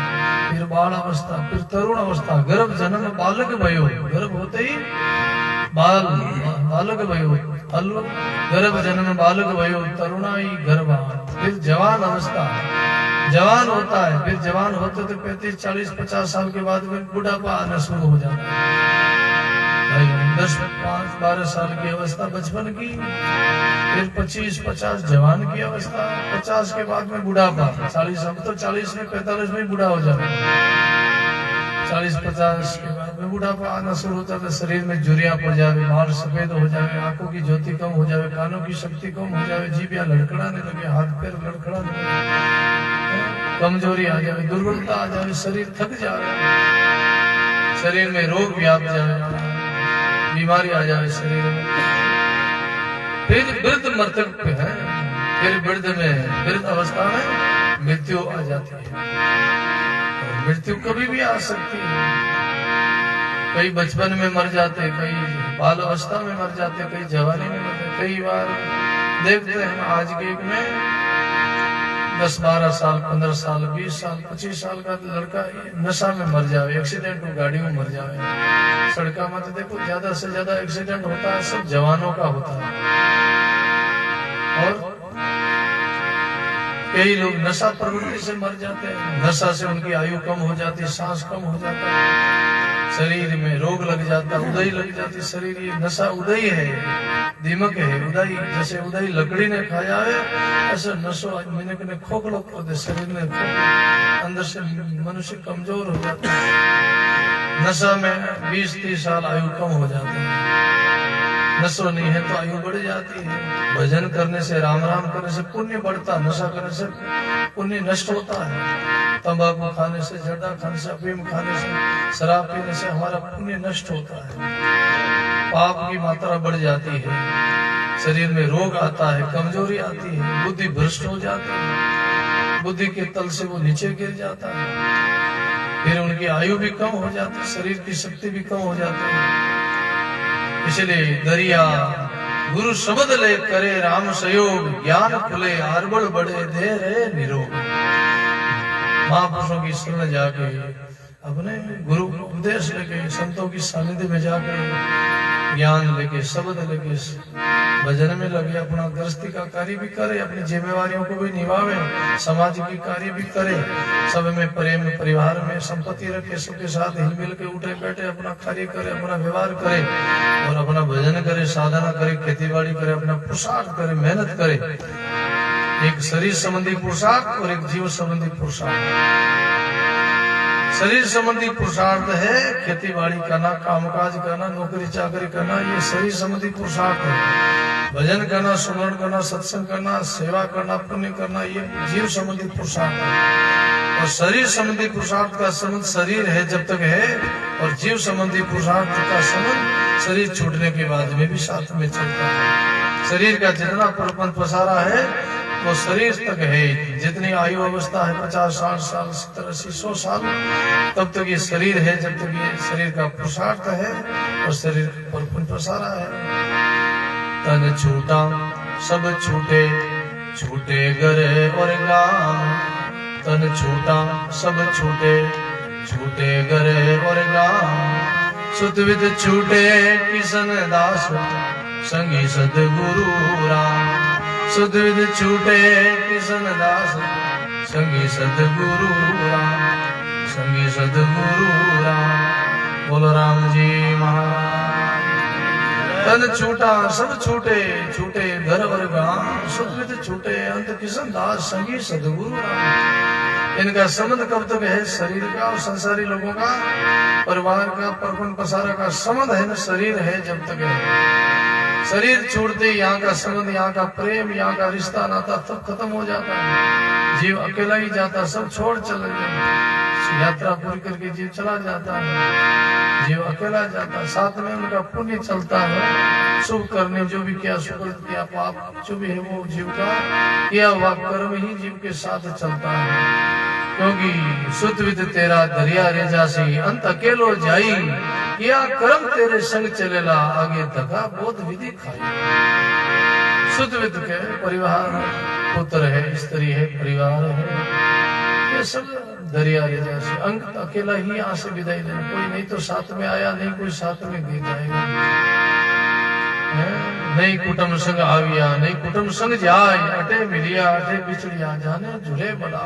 S3: फिर बाल अवस्था, फिर तरुण अवस्था। गर्भ जन्म बालक भयो, गर्भ होते ही बालक भयो, गर्भ जन्म बालक भयो तरुणाई गर्भा। फिर जवान अवस्था, जवान होता है, फिर जवान होते तो 35, 40, 50 साल के बाद में बुढ़ापा आना शुरू हो जाता है। 10, 5, 12 साल की अवस्था बचपन की, फिर 25, 50 जवान की अवस्था, 50 के बाद में बुढ़ापा, 40 अब तो 40 में 45 में बुढ़ा हो जाता है। 40-50 के बाद में बुढ़ापा आना शुरू होता है। शरीर में झुर्रियां पड़ जावे, बाल सफेद हो जावे, आंखों की ज्योति कम हो जावे, कानों की शक्ति कम हो जावे, जीभ लड़खड़ाने लगे, हाथ पैर लड़खड़ाने लगे, कमजोरी आ जावे, दुर्बलता आ जावे, शरीर थक जावे, शरीर में रोग व्याप जावे, बीमारी आ जावे शरीर में। फिर वृद्ध मृतक पे है, फिर वृद्ध में, वृद्ध अवस्था में मृत्यु आ जाती है। मृत्यु कभी भी आ सकती है। कई बचपन में मर जाते, कई बाल अवस्था में मर जाते, कई जवानी में मर जाते। कई बार देखते हैं आज के युग में 10-12 साल, 15 साल, 20 साल, 25 साल का लड़का नशा में मर जावे, एक्सीडेंट हो, गाड़ी में मर जावे। सड़का में तो देखो ज्यादा से ज्यादा एक्सीडेंट होता है, सब जवानों का होता है। और कई लोग नशा प्रवृत्ति से मर जाते हैं, नशा से उनकी आयु कम हो जाती है, सांस कम हो जाता है, शरीर में रोग लग जाता है, उदय लग जाती है। शरीर ये नशा उदय है, दीमक है उदय। जैसे उदय लकड़ी ने खाया है, ऐसे नशो मिनक ने खोखलो कर दे, शरीर में अंदर से मनुष्य कमजोर हो जाता है। नशा में 20-30 साल आयु कम हो जाती है। नशो नहीं है तो आयु बढ़ जाती है। भजन करने से, राम राम करने से पुण्य बढ़ता, नशा करने से पुण्य नष्ट होता है। तंबाकू खाने से, जर्दा खाने से, अफीम खाने से, शराब पीने से हमारा पुण्य नष्ट होता है, पाप की मात्रा बढ़ जाती है, शरीर में रोग आता है, कमजोरी आती है, बुद्धि भ्रष्ट हो जाती है, बुद्धि के तल से वो नीचे गिर जाता है, फिर उनकी आयु भी कम हो जाती है, शरीर की शक्ति भी कम हो जाती है। इसलिए दरिया गुरु शब्द ले करे राम सहयोग, ज्ञान खुले आरबड़ बड़े दे रे निरोग। महापुरुषों की शरण जाके, अपने गुरु उपदेश लेके, संतों की सानिध्य में जाके ज्ञान लेके, शब्द लेके भजन में लगे, अपना गृहस्थी का कार्य भी करे, अपनी जिम्मेवारियों को भी निभावे, समाज की कार्य भी करे, सब में प्रेम, परिवार में संपत्ति रखे, सबके साथ हिल मिल के उठे बैठे अपना कार्य करे, अपना व्यवहार करे और अपना भजन करे, साधना करे, खेती बाड़ी करे, अपना पुरुषार्थ करे, मेहनत करे। एक शरीर संबंधी पुरुषार्थ और एक जीव संबंधी पुरुषार्थ। शरीर संबंधी पुरुषार्थ है खेती बाड़ी करना, कामकाज करना, नौकरी चाकरी करना, ये शरीर संबंधी पुरुषार्थ है। भजन करना, सुमरण करना, सत्संग करना, सेवा करना, पुण्य करना, ये जीव संबंधी पुरुषार्थ है। और शरीर संबंधी पुरुषार्थ का संबंध शरीर है जब तक है, और जीव संबंधी पुरुषार्थ का संबंध शरीर छूटने के बाद में भी साथ में चलता है। शरीर का जितना प्रपंच पसारा है वो शरीर तक है। जितनी आयु अवस्था है 50, 60 साल, 70, 80, 100 साल, तब तक ये शरीर है, जब तक ये शरीर का पुरुषार्थ है और शरीर पर पसारा है। तन छूटा सब छूटे, छूटे घर और गांव। तन छूटा सब छूटे, छूटे घर और गांव। सुतविद छूटे किशन दास, संगी सदगुरु राम। सुधविद छूटे किशन दास, संगी सदगुरु राम, संगी सदगुरु राम। बोलो राम जी महाराज। तन छूटा सब छूटे, छूटे घर और गांव। सुधविद छूटे अंत किशन दास, संगी सदगुरु राम। इनका संबंध कब तक है? शरीर का और संसारी लोगों का, परिवार का, परपन पसारा का संबंध है न, शरीर है जब तक है। शरीर छोड़ते यहाँ का संबंध, यहाँ का प्रेम, यहाँ का रिश्ता नाता सब खत्म हो जाता है। जीव अकेला ही जाता, सब छोड़ चले जाता, यात्रा पूरी करके जीव चला जाता है। जीव अकेला जाता, साथ में उनका पुण्य चलता है। शुभ करने जो भी किया, सुकृत किया, पाप जो भी है वो जीव का किया हुआ कर्म ही जीव के साथ चलता है। क्योंकि सुतविद तेरा दरिया रे जासी, अंत अकेलो जाई। किया कर्म तेरे संग चलेला, आगे धका बोध विधि खाई। सुतविद के परिवार, पुत्र है, स्त्री है, परिवार है, ये सब दरिया रे जासी। अंत अकेला ही यहाँ से विदाई लेना, कोई नहीं तो साथ में आया, नहीं कोई साथ में दे जाएगा। नहीं कुटुंब संग आविया, नहीं कुटुंब संग जाय। अटे मिलिया, अटे बिछड़िया, जाने जुड़े बला।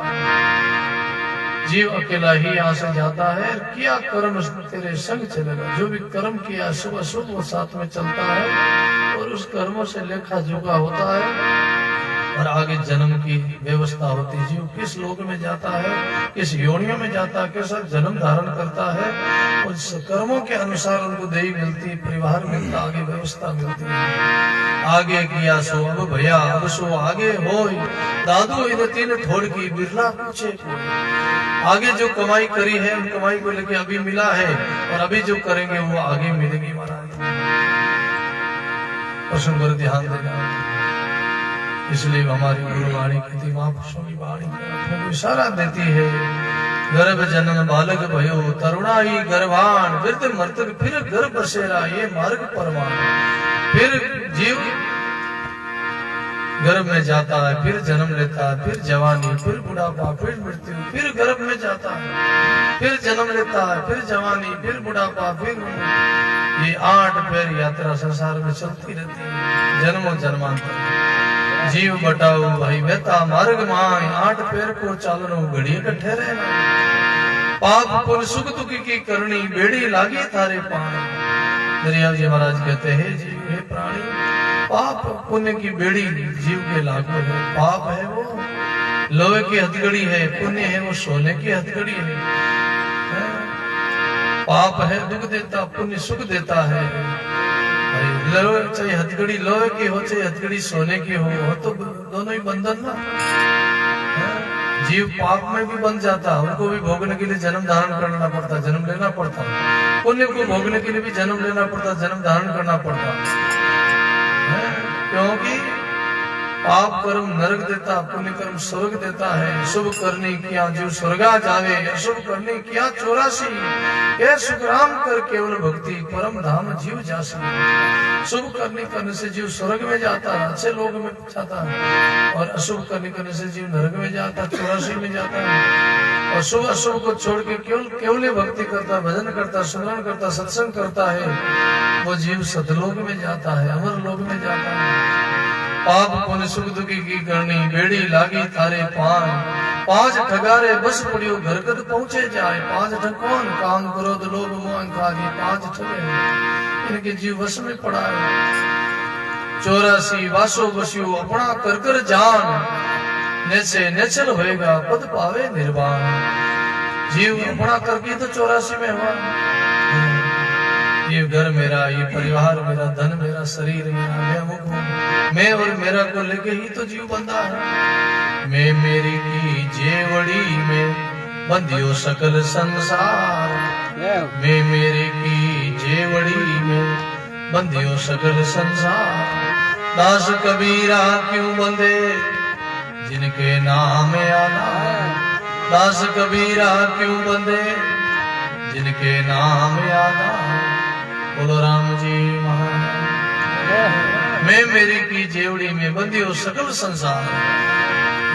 S3: जीव अकेला ही यहाँ से जाता है। किया कर्म तेरे संग चलेगा, जो भी कर्म किया शुभ अशुभ वो साथ में चलता है और उस कर्मों से लेखा जोखा होता है और आगे जन्म की व्यवस्था होती है। जीव किस लोक में जाता है, किस योनियों में जाता है, कैसा जन्म धारण करता है, उस कर्मों के अनुसार उनको देही मिलती है, परिवार मिलता, आगे व्यवस्था मिलती है। आगे किया सो अब भया, अब सो आगे हो। दादू इन तीन ठोड़ की बिरला पूछे कोई। आगे जो कमाई करी है उन कमाई को लेके अभी मिला है और अभी जो करेंगे वो आगे मिलेगी महाराज। प्रश्न पर ध्यान देना। इसलिए हमारी गुरुवाणी कहती, महापुरुषों की वाणी अपने को इशारा देती है गर्भ जन्म बालक भयो तरुणाई गर्भान वृद्ध मर्तक फिर गर्भ बसेरा ये मार्ग परवान। फिर जीव गर्भ में जाता है, फिर जन्म लेता है, फिर जवानी, फिर बुढ़ापा, फिर मृत्यु, फिर गर्भ में जाता है, फिर जन्म लेता है, फिर जवानी, फिर बुढ़ापा, फिर ये 8 पैर यात्रा संसार में चलती रहती है जन्मों जन्मांतर। जीव बटाऊ भाई बहता मार्ग माय 8 पैर को चालनो घड़ी कट्ठे रहना। पाप पुण्य सुख दुख की करनी बेड़ी लागी थारे पाए। दरियाव जी महाराज कहते हैं जीव हे प्राणी, पाप पुण्य की बेड़ी जीव के लागू है। पाप है वो लोहे की हथकड़ी है, पुण्य है वो सोने की हथकड़ी है। पाप है दुख देता, पुण्य सुख देता है। चाहे हथकड़ी लोहे की हो चाहे हथकड़ी सोने की हो तो दोनों ही बंधन ना। जीव पाप में भी बंध जाता, उनको भी भोगने के लिए जन्म धारण करना पड़ता, जन्म लेना पड़ता। पुण्य को भोगने के लिए भी जन्म लेना पड़ता, जन्म धारण करना पड़ता। क्योंकि पाप कर्म नरक देता, पुण्य कर्म स्वर्ग देता है। शुभ करने किया जीव स्वर्गा जावे, अशुभ करने किया 84। ये सुखराम कर केवल भक्ति परम धाम जीव जासी। शुभ करने से जीव स्वर्ग में जाता है, अच्छे लोग में जाता है, और अशुभ करने से जीव नरक में जाता है, 84 में जाता है। और शुभ अशुभ को छोड़ के केवल भक्ति करता, भजन करता, सुमरण करता, सत्संग करता है, वो जीव सतलोक में जाता है, अमर लोक में जाता है। पाप पुण्य सुख दुखी की करनी बेड़ी लागी थारे पान। 5 ठगारे बस पड़ियो घर कद पहुंचे जाए। 5 ठगवान काम क्रोध लोभ मोह अहंकारी 5 ठगे इनके जीव वश में पड़ा है। 84 वासो बसियो अपना कर कर जान। नेचे नेचल होएगा पद पावे निर्वाण। जीव अपना करके तो 84 में हुआ। ये घर मेरा, ये परिवार मेरा, धन मेरा, शरीर मेरा, मैं अमुक हूँ, मैं और मेरा को लेके ही तो जीव बंधा है। मैं मेरी की जेवड़ी में बंधियो सकल संसार। मैं मेरे की जेवड़ी में बंधियो सकल संसार। दास कबीरा क्यों बंधे जिनके नाम आधार। दास कबीरा क्यों बंधे जिनके नाम आधार। बोलो राम जी महाराज। मैं मेरी की जेवड़ी में बंधी हो सकल संसार।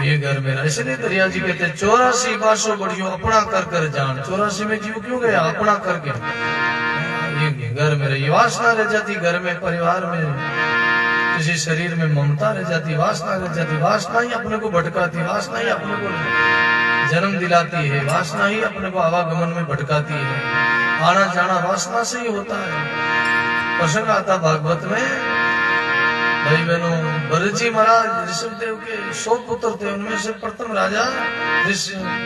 S3: ये घर मेरा, इसलिए दरिया जी कहते 84 बासो बढ़ियो अपना कर कर जान। 84 में जीव क्यों गया? अपना करके। ये घर मेरा, ये वासना रह जाती घर में, परिवार में, किसी शरीर में ममता रह जाती, वासना रह जाती। वासना ही अपने को भटकाती, वासना ही अपने को जन्म दिलाती है, वासना ही अपने को आवागमन में भटकाती है। आना जाना वासना से ही होता है। प्रसंग आता भागवत में, भाई बहनों, भरत जी महाराज ऋषभदेव के 100 पुत्र थे, उनमें से प्रथम राजा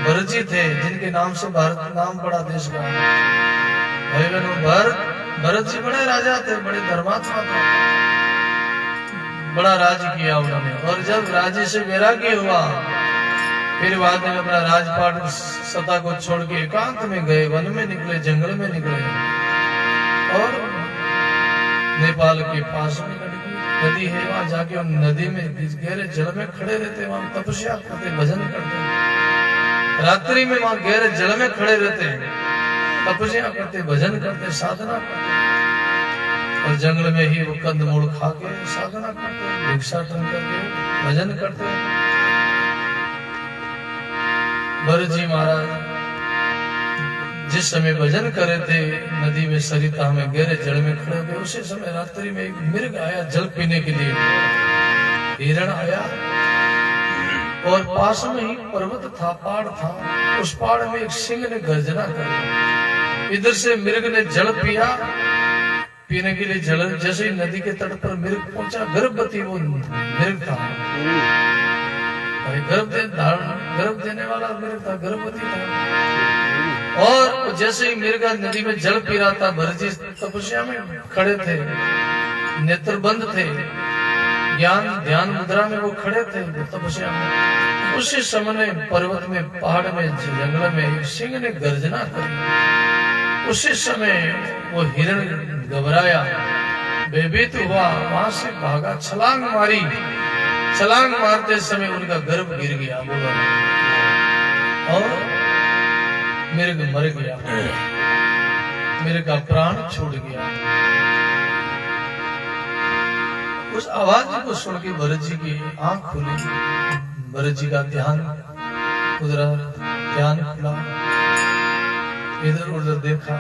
S3: भरत जी थे, जिनके नाम से भारत नाम पड़ा देश का। भाई बहनों, भरत जी बड़े राजा थे, बड़े धर्मात्मा थे, बड़ा राज्य किया उन्होंने। और जब राज्य से वैराग्य हुआ, फिर बाद में अपना राजपाट सत्ता को छोड़ के एकांत में गए, वन में निकले, जंगल में निकले, और नेपाल के पास में नदी है, वहां जाके उन नदी में गहरे जल में खड़े रहते, वहां तपस्या करते, भजन करते। रात्रि में वहां गहरे जल में खड़े रहते, तपस्या करते, भजन करते, साधना करते। और जंगल में ही वो कंदमूल खा के साधना करते, भिक्षाटन करके भजन करते। भरत जी महाराज जिस समय भजन कर रहे थे, नदी में सरिता में गहरे जल में खड़े हुए, उसी समय रात्रि में एक मृग आया जल पीने के लिए। हिरण आया, और पास में ही पर्वत था, पहाड़ था। उस पहाड़ में एक सिंह ने गर्जना करी। इधर से मृग ने जल पिया, पीने के लिए जल, जैसे ही नदी के तट पर मृग पहुंचा, गर्भवती वो मृग था, गर्भ देने वाला मृग था, गर्भवती था। और जैसे ही मृग नदी में जल पी रहा था, भरत जी तपस्या में खड़े थे, नेत्र बंद थे, ध्यान मुद्रा में वो खड़े थे तपस्या में। उसी समय पर्वत में, पहाड़ में, जंगल में सिंह ने गर्जना करी। उसी समय वो हिरण घबराया, भयभीत हुआ, वहां से भागा, छलांग मारी। छलांग मारते समय उनका गर्भ गिर गया, बोला। और मेरे को मर गया, मेरे का प्राण छूट गया। उस आवाज को सुन के भरत जी की आंख खुली, भरत जी का ध्यान उधर ध्यान खुला, इधर उधर देखा,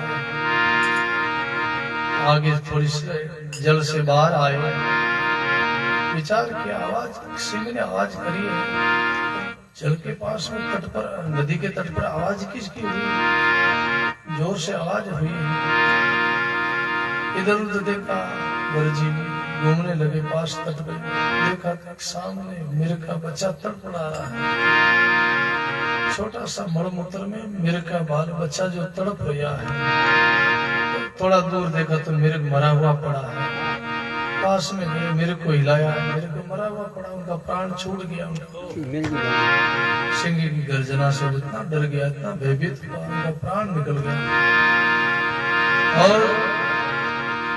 S3: आगे थोड़ी जल से बाहर आए, विचार किया, आवाज सिंह ने आवाज करी है, जल के पास में तट पर, नदी के तट पर आवाज किसकी हुई, जोर से आवाज हुई है। इधर उधर देखा, भरत जी घूमने लगे पास तट पे, देखा सामने मेरे का बच्चा तड़पड़ा रहा है, छोटा सा मलमूत्र में मेरे का बाल बच्चा जो तड़प रहा है। थोड़ा दूर देखा तो मेरे को मरा हुआ पड़ा है, पास में गए, मेरे को हिलाया, मेरे को मरा हुआ पड़ा, उनका प्राण छूट गया। सिंह की गर्जना से इतना डर गया, इतना भयभीत हुआ, उनका प्राण निकल गया। और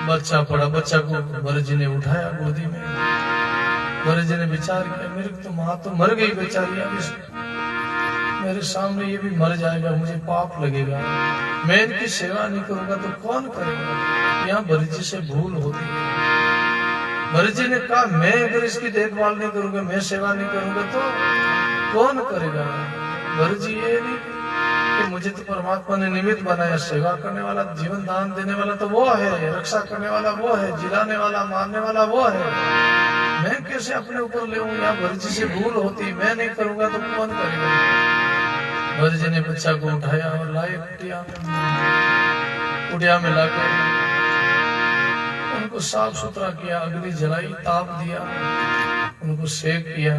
S3: बच्चा पड़ा, बच्चा को भरत जी ने उठाया गोदी में, भरत जी ने विचार किया, मेरे को तो माँ तो मर गई बेचारी, अब मेरे सामने ये भी मर जाएगा, मुझे पाप लगेगा, मैं इनकी सेवा नहीं करूंगा तो कौन करेगा। यहाँ भरत जी से भूल होती है। भरत जी ने कहा, मैं अगर इसकी देखभाल नहीं करूंगा, मैं सेवा नहीं करूंगा तो कौन करेगा। भरत जी ये नहीं कि मुझे तो परमात्मा ने निमित्त बनाया, सेवा करने वाला, जीवन दान देने वाला तो वो है, रक्षा करने वाला वो है, जिलाने वाला मारने वाला वो है, मैं कैसे अपने ऊपर ले यहाँ। भरत जी से भूल होती, मैं नहीं करूंगा तो कौन करेगा। भरत जी ने बच्चा को उठाया और लाए कुटिया में लाकर उनको साफ सुथरा किया, अग्नि जलाई, ताप दिया, उनको सेक किया,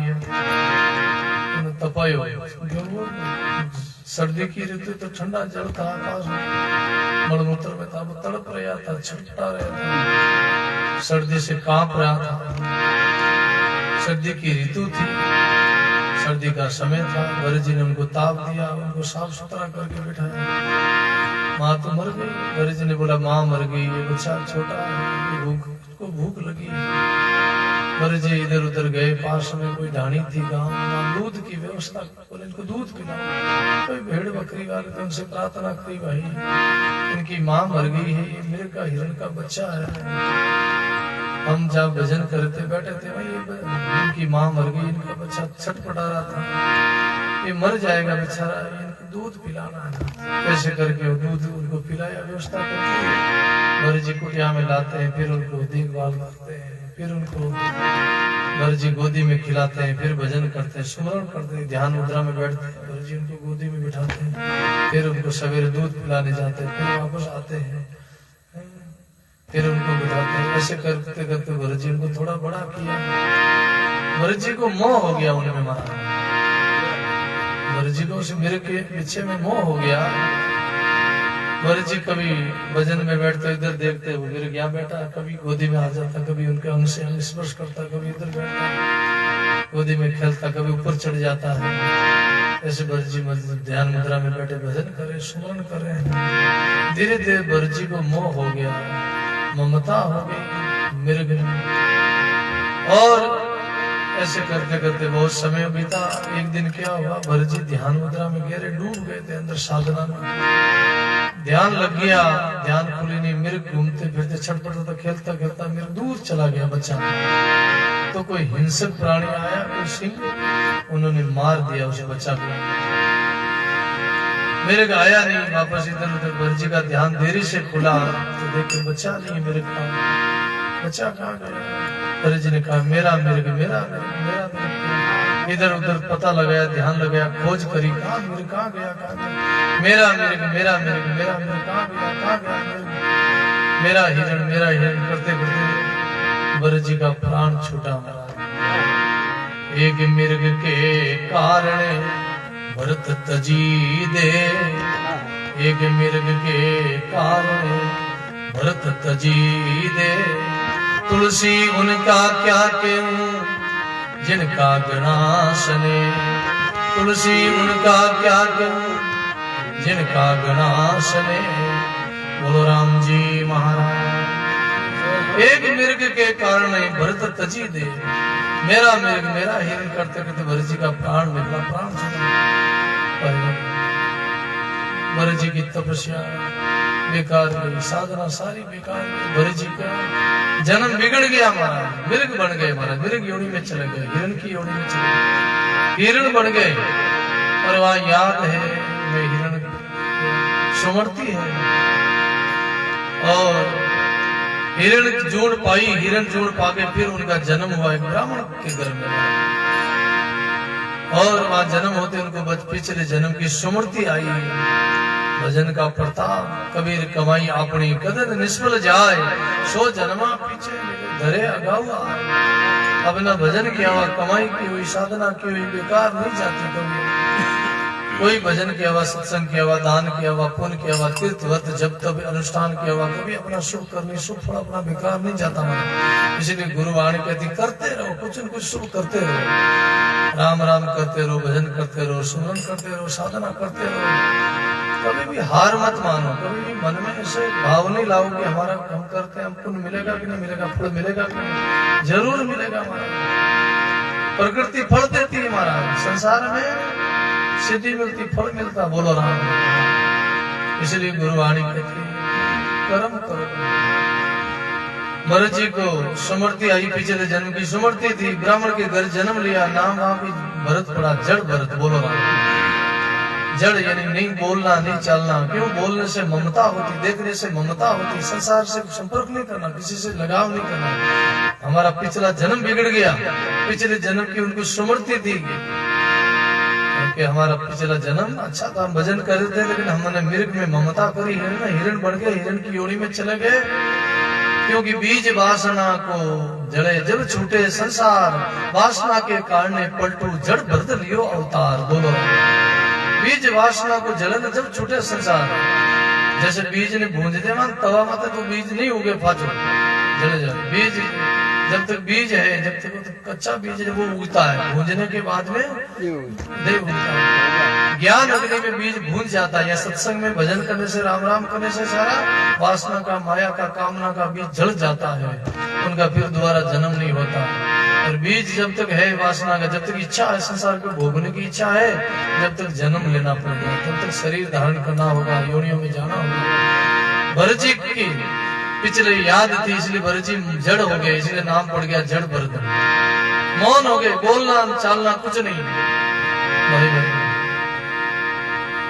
S3: उन्हें तपायो। सर्दी की ऋतु तो ठंडा जल था, आकाश में मलमूत्र में था, वो तड़प रहा था, छटपटा रहा था, सर्दी से कांप रहा था। सर्दी की ऋतु थी, सर्दी का समय था। भरत जी ने उनको ताप दिया, उनको साफ सुथरा करके बिठाया। माँ तो मर गई। भरत जी ने बोला, माँ मर गई, ये बच्चा छोटा है, उसको भूख लगी। भरत जी इधर उधर गए, पास में कोई ढाणी थी गांव में, दूध की व्यवस्था, बोले इनको दूध पिलाओ। कोई भेड़ बकरी वाले तो उनसे प्रार्थना करी, भाई इनकी माँ मर गई है, ये मेरे का हिरण का बच्चा है, हम जब भजन करते बैठे थे वही इनकी माँ मर गई, इनका बच्चा छटपटा रहा था, ये मर जाएगा बेचारा, इनको दूध पिलाना है। ऐसे करके दूध उनको पिलाया, व्यवस्था करके भरत जी कुटिया में लाते हैं, फिर उनको देखभाल करते हैं, फिर उनको भरत जी गोदी में खिलाते हैं, फिर भजन करते हैं, सुमरण करते हैं, ध्यान मुद्रा में बैठते हैं, भरत जी उनको गोदी में बिठाते हैं, फिर उनको सवेरे दूध पिलाने जाते हैं, फिर वापस आते हैं, फिर उनको बिठाते हैं। ऐसे करते करते भरत जी उनको थोड़ा बड़ा किया। भरत जी को मोह हो गया उन्हें मारा, भरत जी को उस मेरे के पीछे में मोह हो गया। भरत जी कभी भजन में बैठते, इधर देखते, वो मेरे यहाँ बैठा, कभी गोदी में आ जाता, कभी उनके अंग से अंग स्पर्श करता, कभी इधर बैठता, गोदी में खेलता, कभी ऊपर चढ़ जाता है। ऐसे भरत जी ध्यान मुद्रा में बैठे भजन करे, सुमरण करे। धीरे धीरे भरत जी को मोह हो गया, ममता हो गई मेरे बिन। और ऐसे करते करते बहुत समय बीता। एक दिन क्या हुआ, भरत जी ध्यान मुद्रा में गहरे डूब गए थे, अंदर साधना में ध्यान लग गया, ध्यान खुली नहीं, मेरे घूमते फिरते छटपटाता खेलता खेलता मेरे दूर चला गया बच्चा। तो कोई हिंसक प्राणी आया, कोई सिंह, उन्होंने मार दिया उस बच्चा को। मेरे को आया नहीं वापस, इधर उधर भरत जी का ध्यान देरी से खुला तो देखे बच्चा नहीं, मेरे का बच्चा कहाँ गया। भरत जी ने कहा, मेरा मेरे को मेरा मेरा। इधर उधर पता लगाया, ध्यान लगाया, खोज करी, कहाँ मेरे कहाँ गया, कहाँ गया, मेरा मेरे को मेरा मेरे को मेरा मेरे कहाँ गया, कहाँ गया, मेरा हिरण करते करते भरत जी का प्राण छूटा मरा। एक मिर्ग के कारण भरत तजी दे, एक मिर्ग के कारण भरत तजी दे। तुलसी उनका क्या कहूँ जिनका गणासने, तुलसी उनका क्या कहूँ जिनका गणासने। बोलो राम जी महाराज। एक मिर्ग के कारण नहीं भरत तजी दे, मेरा मिर्ग मेरा हिरण करते करते भरत जी का प्राण निकला, प्राण छूटा। भरत जी की तपस्या बेकार गई, साधना सारी बेकार गई। भरत जी का जन्म बिगड़ गया महाराज, मिर्ग बन गए महाराज, मिर्ग योनि में चले गए, हिरण की योनि में चले गए, हिरण बन गए। और वहां याद है वे हिरण सुमरती है और हिरण जोड़ पाई, हिरण जोड़ पाके फिर उनका जन्म हुआ एक ब्राह्मण के घर में। और वहां जन्म होते उनको पिछले जन्म की सुमृति आई। भजन का प्रताप कबीर कमाई अपनी कदर निष्फल जाए, सो जन्मा पीछे धरे अगाऊ आए। अब न भजन किया हुआ, कमाई की हुई, साधना की हुई बेकार नहीं जाती कभी। कोई भजन किया हुआ, सत्संग किया हुआ, दान किया हुआ, पुण्य किया हुआ, तीर्थ व्रत जब तब अनुष्ठान किया हुआ, कभी अपना शुभ करनी, शुभ फल अपना बेकार नहीं जाता हमारा। इसलिए गुरुवाणी कहती करते रहो, कुछ न कुछ शुभ करते रहो, राम राम करते रहो, भजन करते रहो, सुमरन करते रहो, साधना करते रहो। कभी भी हार मत मानो, कभी भी मन में ऐसे भाव नहीं लाओ कि हमारा हम करते हैं, हम पुण्य मिलेगा कि नहीं मिलेगा, फल मिलेगा कि नहीं, जरूर मिलेगा हमारा। प्रकृति फल देती है महाराज, संसार में सिद्धि मिलती, फल मिलता, बोलो राम। इसलिए गुरुवाणी कहती कर्म करो। भरत जी को सुमृति आई, पिछले जन्म की सुमृति थी, ब्राह्मण के घर जन्म लिया, नाम वहां भी भरत पड़ा, जड़ भरत, बोलो राम। जड़ यानी नहीं बोलना, नहीं चलना। क्यों? बोलने से ममता होती, देखने से ममता होती, संसार से संपर्क नहीं करना, किसी से लगाव नहीं करना। हमारा पिछला जन्म बिगड़ गया, पिछले जन्म की उनको सुमृति थी कि हमारा पिछला जन्म अच्छा था, हम भजन कर रहे थे, लेकिन हमने मिर्ग में ममता करी, हिरण बन गए, हिरण की योनि में चले गए। क्योंकि बीज वासना को जड़े जब छूटे संसार, वासना के कारण पलटू जड़ बदल लियो अवतार, बोलो। बीज वासना को जलन जब छूटे संसार, जैसे बीज ने भूंज दे मान तवा माते तो बीज नहीं उगे, फाचो जले जाए। बीज जब तक बीज है, जब तक तो कच्चा बीज है वो उगता है, भूंजने के बाद में नहीं उगता है। ज्ञान अग्नि में बीज भूंज जाता है, या सत्संग में भजन करने से, राम राम करने से सारा वासना का, माया का, कामना का बीज जल जाता है, उनका फिर दोबारा जन्म नहीं होता। और बीज जब तक है वासना का, जब तक इच्छा है संसार को भोगने की इच्छा है, जब तक जन्म लेना पड़ेगा, तब तक शरीर धारण करना होगा, योनियों में जाना होगा। भरत जी की पिछले याद थी, इसलिए भरत जी जड़ हो गए, इसलिए नाम पड़ गया जड़ भरत। मौन हो गए, बोलना चालना कुछ नहीं। भाई भाई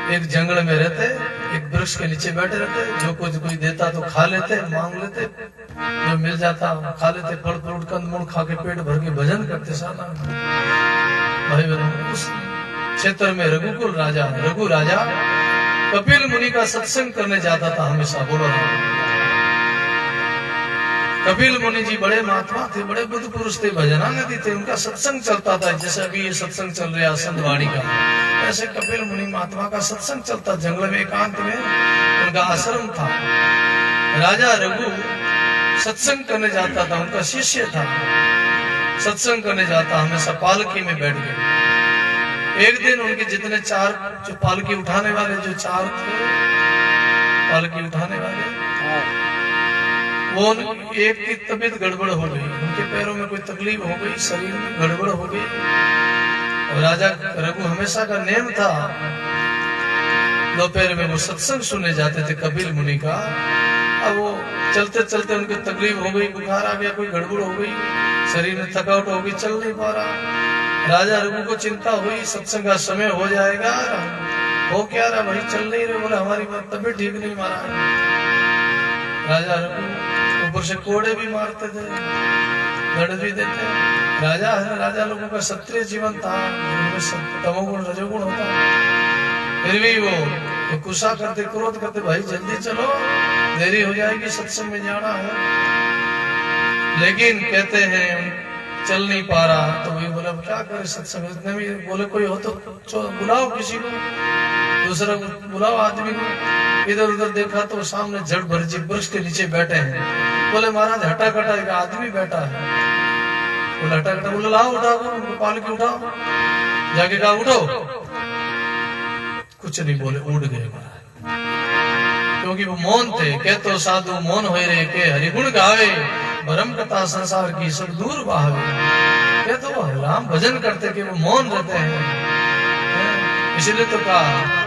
S3: एक जंगल में रहते, एक वृक्ष के नीचे बैठे रहते, जो कुछ कोई देता तो खा लेते, मांग लेते, जो मिल जाता खा लेते, फल फ्रूट कंदमूल खा के पेट भर के भजन करते साला। भाई बहनों, उस क्षेत्र में रघुकुल राजा, रघु राजा कपिल मुनि का सत्संग करने जाता था हमेशा, बोलो ना। कपिल मुनि जी बड़े महात्मा थे, बड़े बुद्ध पुरुष थे, भजनानंदी थे, उनका सत्संग चलता था। जैसे अभी ये सत्संग चल रहा है संतवाणी का, ऐसे कपिल मुनि महात्मा का सत्संग चलता। जंगल में एकांत में उनका आश्रम था। राजा रघु सत्संग करने जाता था, उनका शिष्य था, सत्संग करने जाता, हमेशा पालकी में बैठ गए। एक दिन उनके जितने चार जो पालकी उठाने वाले जो चार थे, पालकी उठाने वाले, वो एक की तबीयत गड़बड़ हो गई, उनके पैरों में कोई तकलीफ हो गई, शरीर में गड़बड़ हो गई। और राजा रघु हमेशा का नेम था, दोपहर में वो सत्संग सुनने जाते थे कपिल मुनि का। अब वो चलते चलते उनकी तकलीफ हो गई, बुखार आ गया, कोई गड़बड़ हो गई, शरीर में थकावट हो गई, चल नहीं पा रहा। राजा रघु को चिंता हुई, सत्संग का समय हो जाएगा, हो क्या रहा भाई, चल नहीं रहे। बोले हमारी तबीयत ठीक नहीं, मारा। राजा रघु ऊपर से कोड़े भी मारते थे, दंड भी देते। राजा है, राजा लोगों का क्षत्रिय जीवन था, उनमें तमोगुण रजोगुण होता। फिर भी वो गुस्सा करते, क्रोध करते, भाई जल्दी चलो, देरी हो जाएगी, सत्संग में जाना है। लेकिन कहते हैं चल नहीं पा रहा, तो वही बोला क्या करे सत्संग, इतने भी बोले कोई हो तो बुलाओ किसी को, दूसरा बुलाओ आदमी को। इधर उधर देखा तो सामने जड़ भरत जी वृक्ष के नीचे बैठे हैं। बोले महाराज हटा कटा एक आदमी बैठा है। बोले हटा कटा, बोले लाओ उठाओ, उनको पालकी उठाओ। जाके कहा उठो, कुछ नहीं बोले, उड़ गए महाराज, क्योंकि वो मौन थे। कहते साधु मौन होए रे के हरिगुण गावे, भरम कथा संसार की सब दूर बहावे। कहते वो राम भजन करते कि वो मौन रहते हैं, इसलिए तो कहा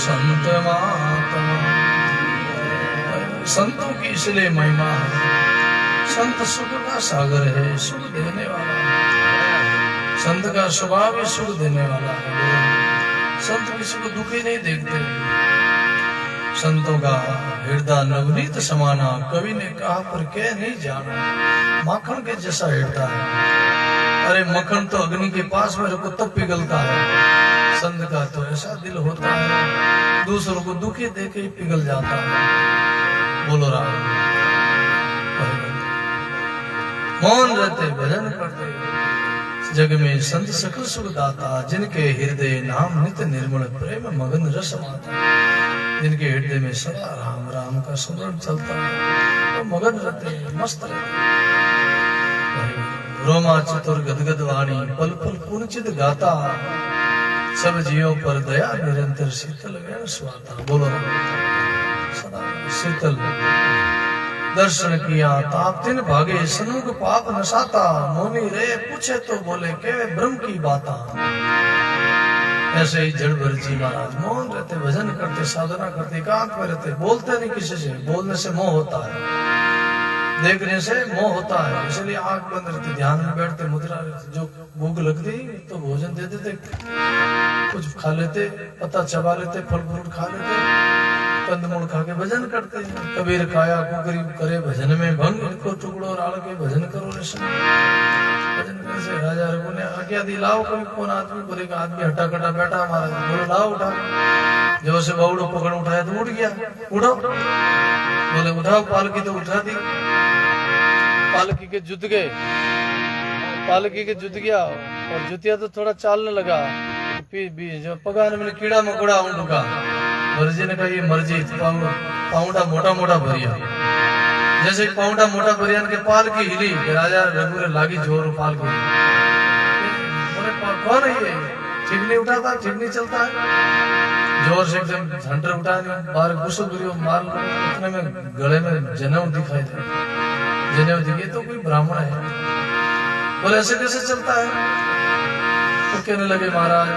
S3: संत महात्मा। संतों की इसलिए महिमा है, संत सुख का सागर है, सुख देने वाला है। संत का स्वभाव ही सुख देने वाला है। संत किसी को दुखी नहीं देखते। संतों का हृदय नवनीत समाना, कवि ने कहा पर कह नहीं जाना, माखन के जैसा हृदय है। अरे मक्खन तो अग्नि के पास में रखो तब पिघलता है, संत का तो ऐसा दिल होता है, दूसरों को दुखी देके ही पिघल जाता है। बोलो राम। मौन रहते भजन करते, जग में संत सकल सुख दाता, जिनके हृदय नाम नित्य निर्मल प्रेम मगन रस माता। जिनके हृदय में सदा राम राम का स्मरण चलता है, तो मगन रहते, मस्त रहते। रोमा चतुर गदगद वाणी, पल पल पुनचित गाता, सब जीवों पर दया निरंतर शीतल वेण स्वाता। बोलो सदा शीतल दर्शन किया ताप तिन भागे, सन्मुख पाप नसाता, मोनी रे पूछे तो बोले के ब्रह्म की बाता। ऐसे ही जड़ भर जी महाराज मौन रहते, भजन करते, साधना करते, एकांत में रहते, बोलते नहीं किसी से। बोलने से मोह होता है, देखने से मोह होता है, इसलिए आंख बंद रहती, ध्यान में बैठते, मुद्रा रहती। जो भूख लगती तो भोजन दे देते, कुछ खा लेते, पत्ता चबा लेते, फल फ्रूट खा लेते, कंदमूल खा के भजन करते। कबीर काया कुकरी करे भजन में भंग, इनको टुकड़ो राल के भजन करो ऋषि। भजन कैसे? राजा रघु ने आज्ञा दी, लाओ कोई कौन आदमी। बोले का आदमी हट्टा कट्टा बैठा हमारा। बोले लाओ उठा। जब से बाउड़ो पकड़ उठाया तो उठ गया, उठो। बोले उठाओ पालकी, तो उठा दी। पालकी के जुत गए, पालकी के जुत गया और जुतिया तो थोड़ा चालने लगा। जो पगान में कीड़ा मकोड़ा ढुका। मर्जी ने कहा ये मर्जी, पाउंडा मोटा मोटा भरिया। जैसे पाउंडा मोटा भरिया के पालकी हिली, राजा रघु ने लागी जोर पालकी। बोले कौन है ये? ठीक नहीं उठाता, ठीक नहीं चलता है। जोर से एकदम झंटर उठा नहीं, बाहर घुसो गिरियो मार। इतने में गले में जनेऊ दिखाई दे, जनेऊ दिखे तो कोई ब्राह्मण है। बोले ऐसे कैसे चलता है? तो कहने लगे महाराज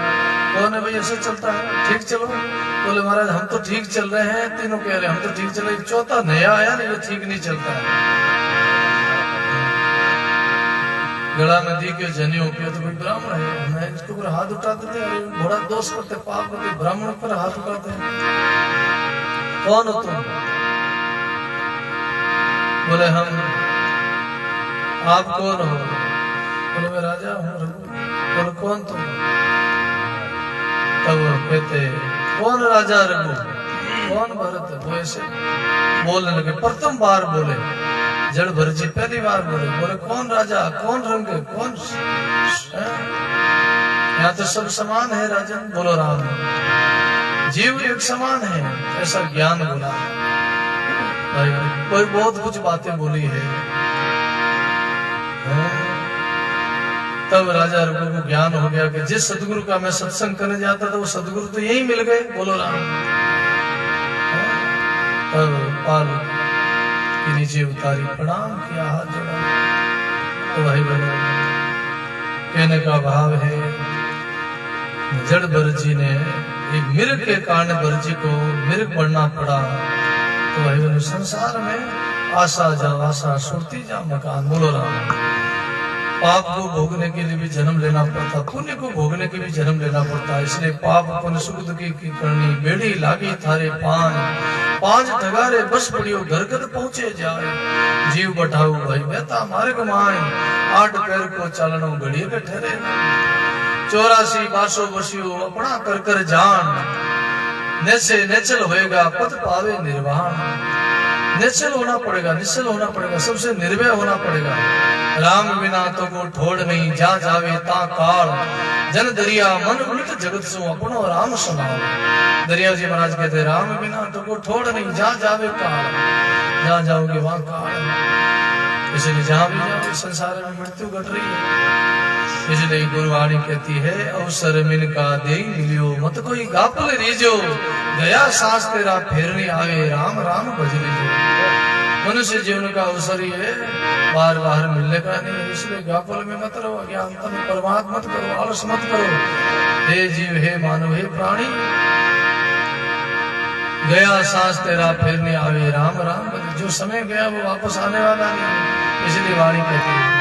S3: कौन है भाई ऐसे चलता है, ठीक चलो। बोले महाराज हम तो ठीक चल रहे हैं, तीनों कह रहे हम तो ठीक चल रहे, चौथा नया आया ना ये ठीक नहीं चलता है। गला में दी के जनेऊ किया तो कोई ब्राह्मण है, मैं इसके ऊपर हाथ उठा देते, अरे बड़ा दोष करते, पाप करते, ब्राह्मण पर हाथ उठाते हैं। कौन हो तुम? बोले हम। आप कौन हो? बोले मैं राजा हूँ रघु। बोले कौन तुम? तब कहते कौन राजा रघु, कौन भरत? वो ऐसे बोलने लगे, प्रथम बार बोले। जड़ भर जी पहली बार बोले। बोले कौन राजा, कौन रंग, कौन? यहाँ तो सब समान है राजन। बोलो राम। जीव एक समान है, ऐसा ज्ञान बोला। कोई बहुत कुछ बातें बोली है। तब राजा रघु को ज्ञान हो गया कि जिस सदगुरु का मैं सत्संग करने जाता था वो सदगुरु तो यही मिल गए। बोलो राम। तब पाल के नीचे उतारी, प्रणाम किया, हाथ जोड़ा। तो भाई बनो कहने का भाव है, जड़ बरजी ने एक मिर्ग के कारण बरजी को मिर्ग बनना पड़ा। तो भाई बनो संसार में आशा जा आशा, सुरती जा मकान। बोलो राम। पाप को भोगने के लिए भी जन्म लेना पड़ता, पुण्य को भोगने के भी जन्म लेना पड़ता। इसलिए पाप पुण्य सुख दुखी की करनी, बेड़ी लागी थारे पान, पांच ठगारे बस पड़ियो, घर घर पहुंचे जाए। जीव बठाऊ भाई बेता मार्ग माए, 8 पैर को चालनो घड़िए के ठहरे। 84 बासो बसियो अपना कर कर जान, नेसे नेचल होएगा पद पावे निर्वाण। निश्चल होना पड़ेगा, निश्चल होना पड़ेगा, सबसे निर्भय होना पड़ेगा। राम बिना तो को ठोड़ नहीं, जा जावे ता काल। जन दरिया मन उल्ट जगत सो अपनो राम सुनाओ। दरिया जी महाराज कहते राम बिना तो को ठोड़ नहीं, जा जावे काल। जहाँ जाओगे वहां काल। इसलिए जहाँ भी जाओगे संसार में मृत्यु घट रही है। इसलिए गुरुवाणी कहती है, अवसर मिल का दे मिलियो, मत कोई गापल रीजो। गया सांस तेरा फेरने आवे, राम राम भज लीजो। मनुष्य जीवन का अवसर ही है, बार बार मिलने का नहीं है। इसलिए गाफल में मत रहो, अज्ञानता में प्रमाद मत करो, आलस मत करो। हे जीव, हे मानव, हे प्राणी, गया सांस तेरा फिर नहीं आवे, राम राम बजे। जो समय गया वो वापस आने वाला नहीं, इसलिए वाणी कहती है।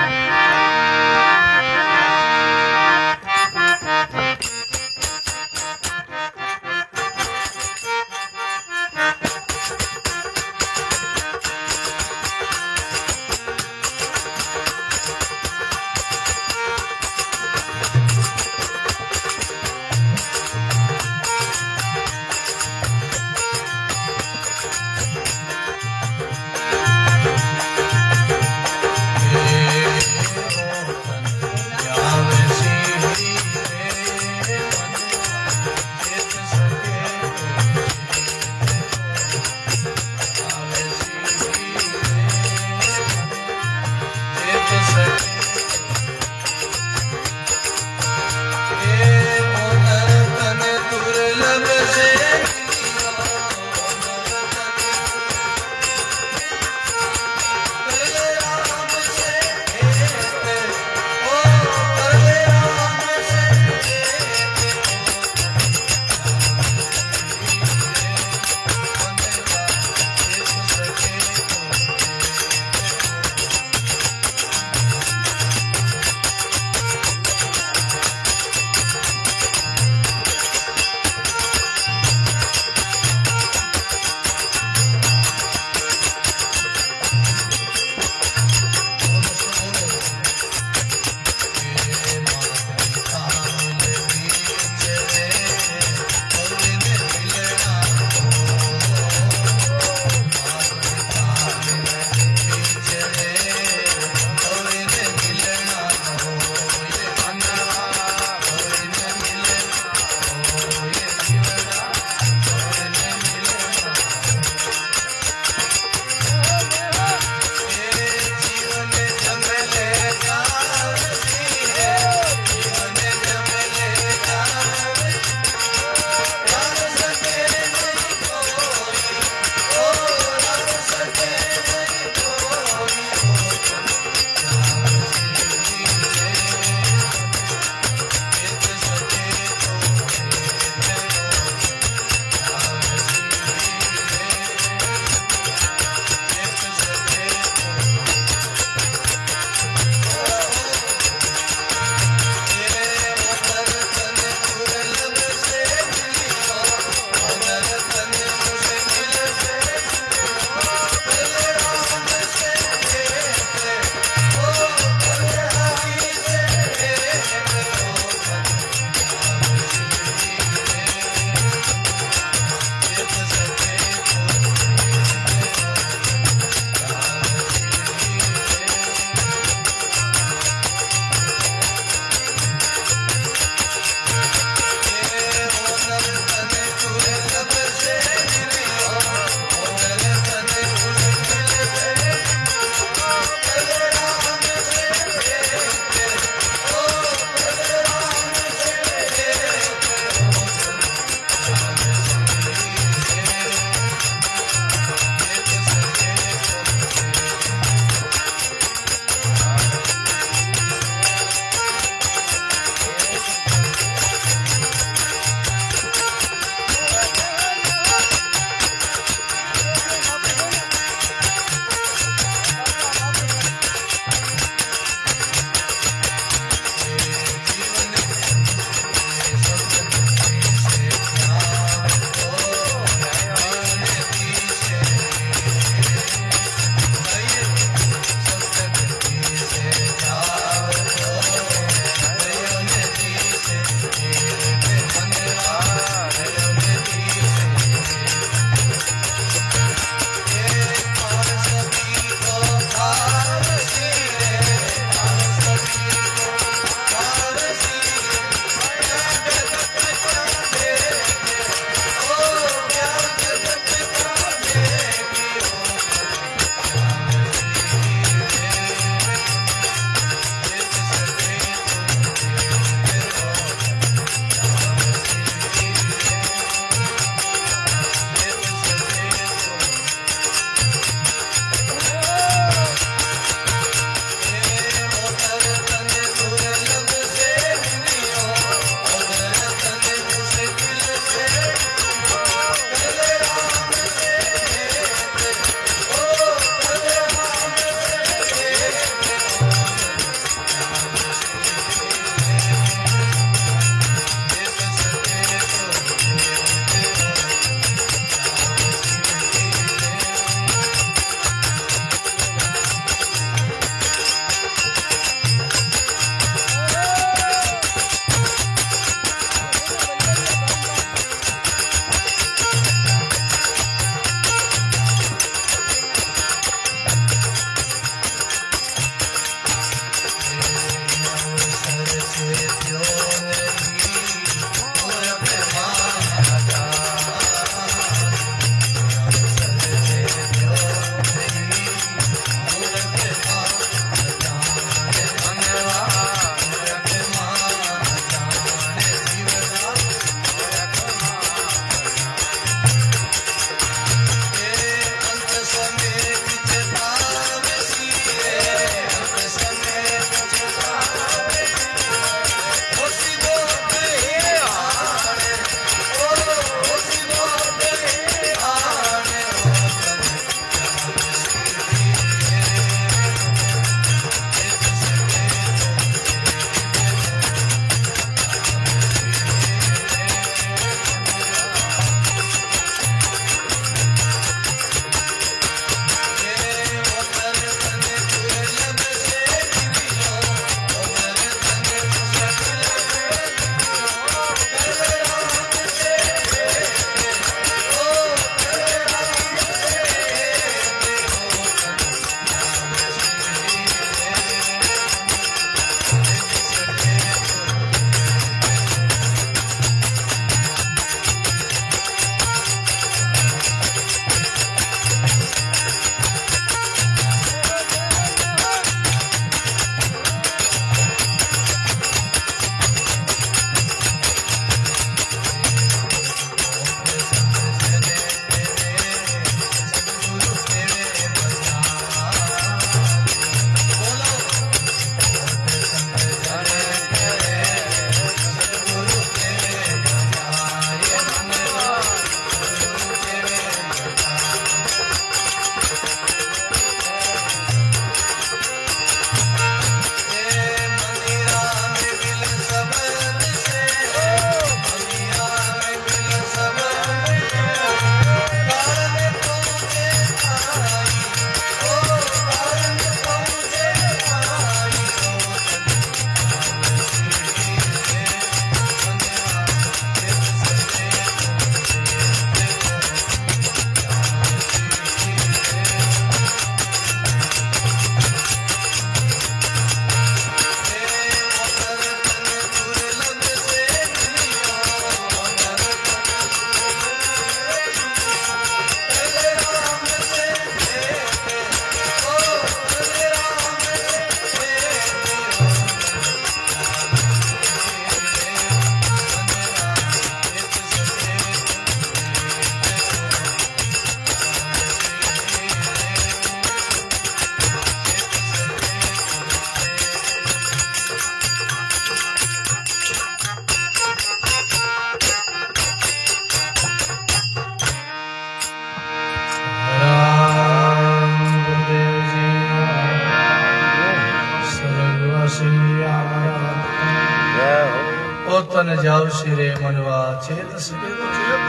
S3: सिरे मनवा चेत सके तो चेत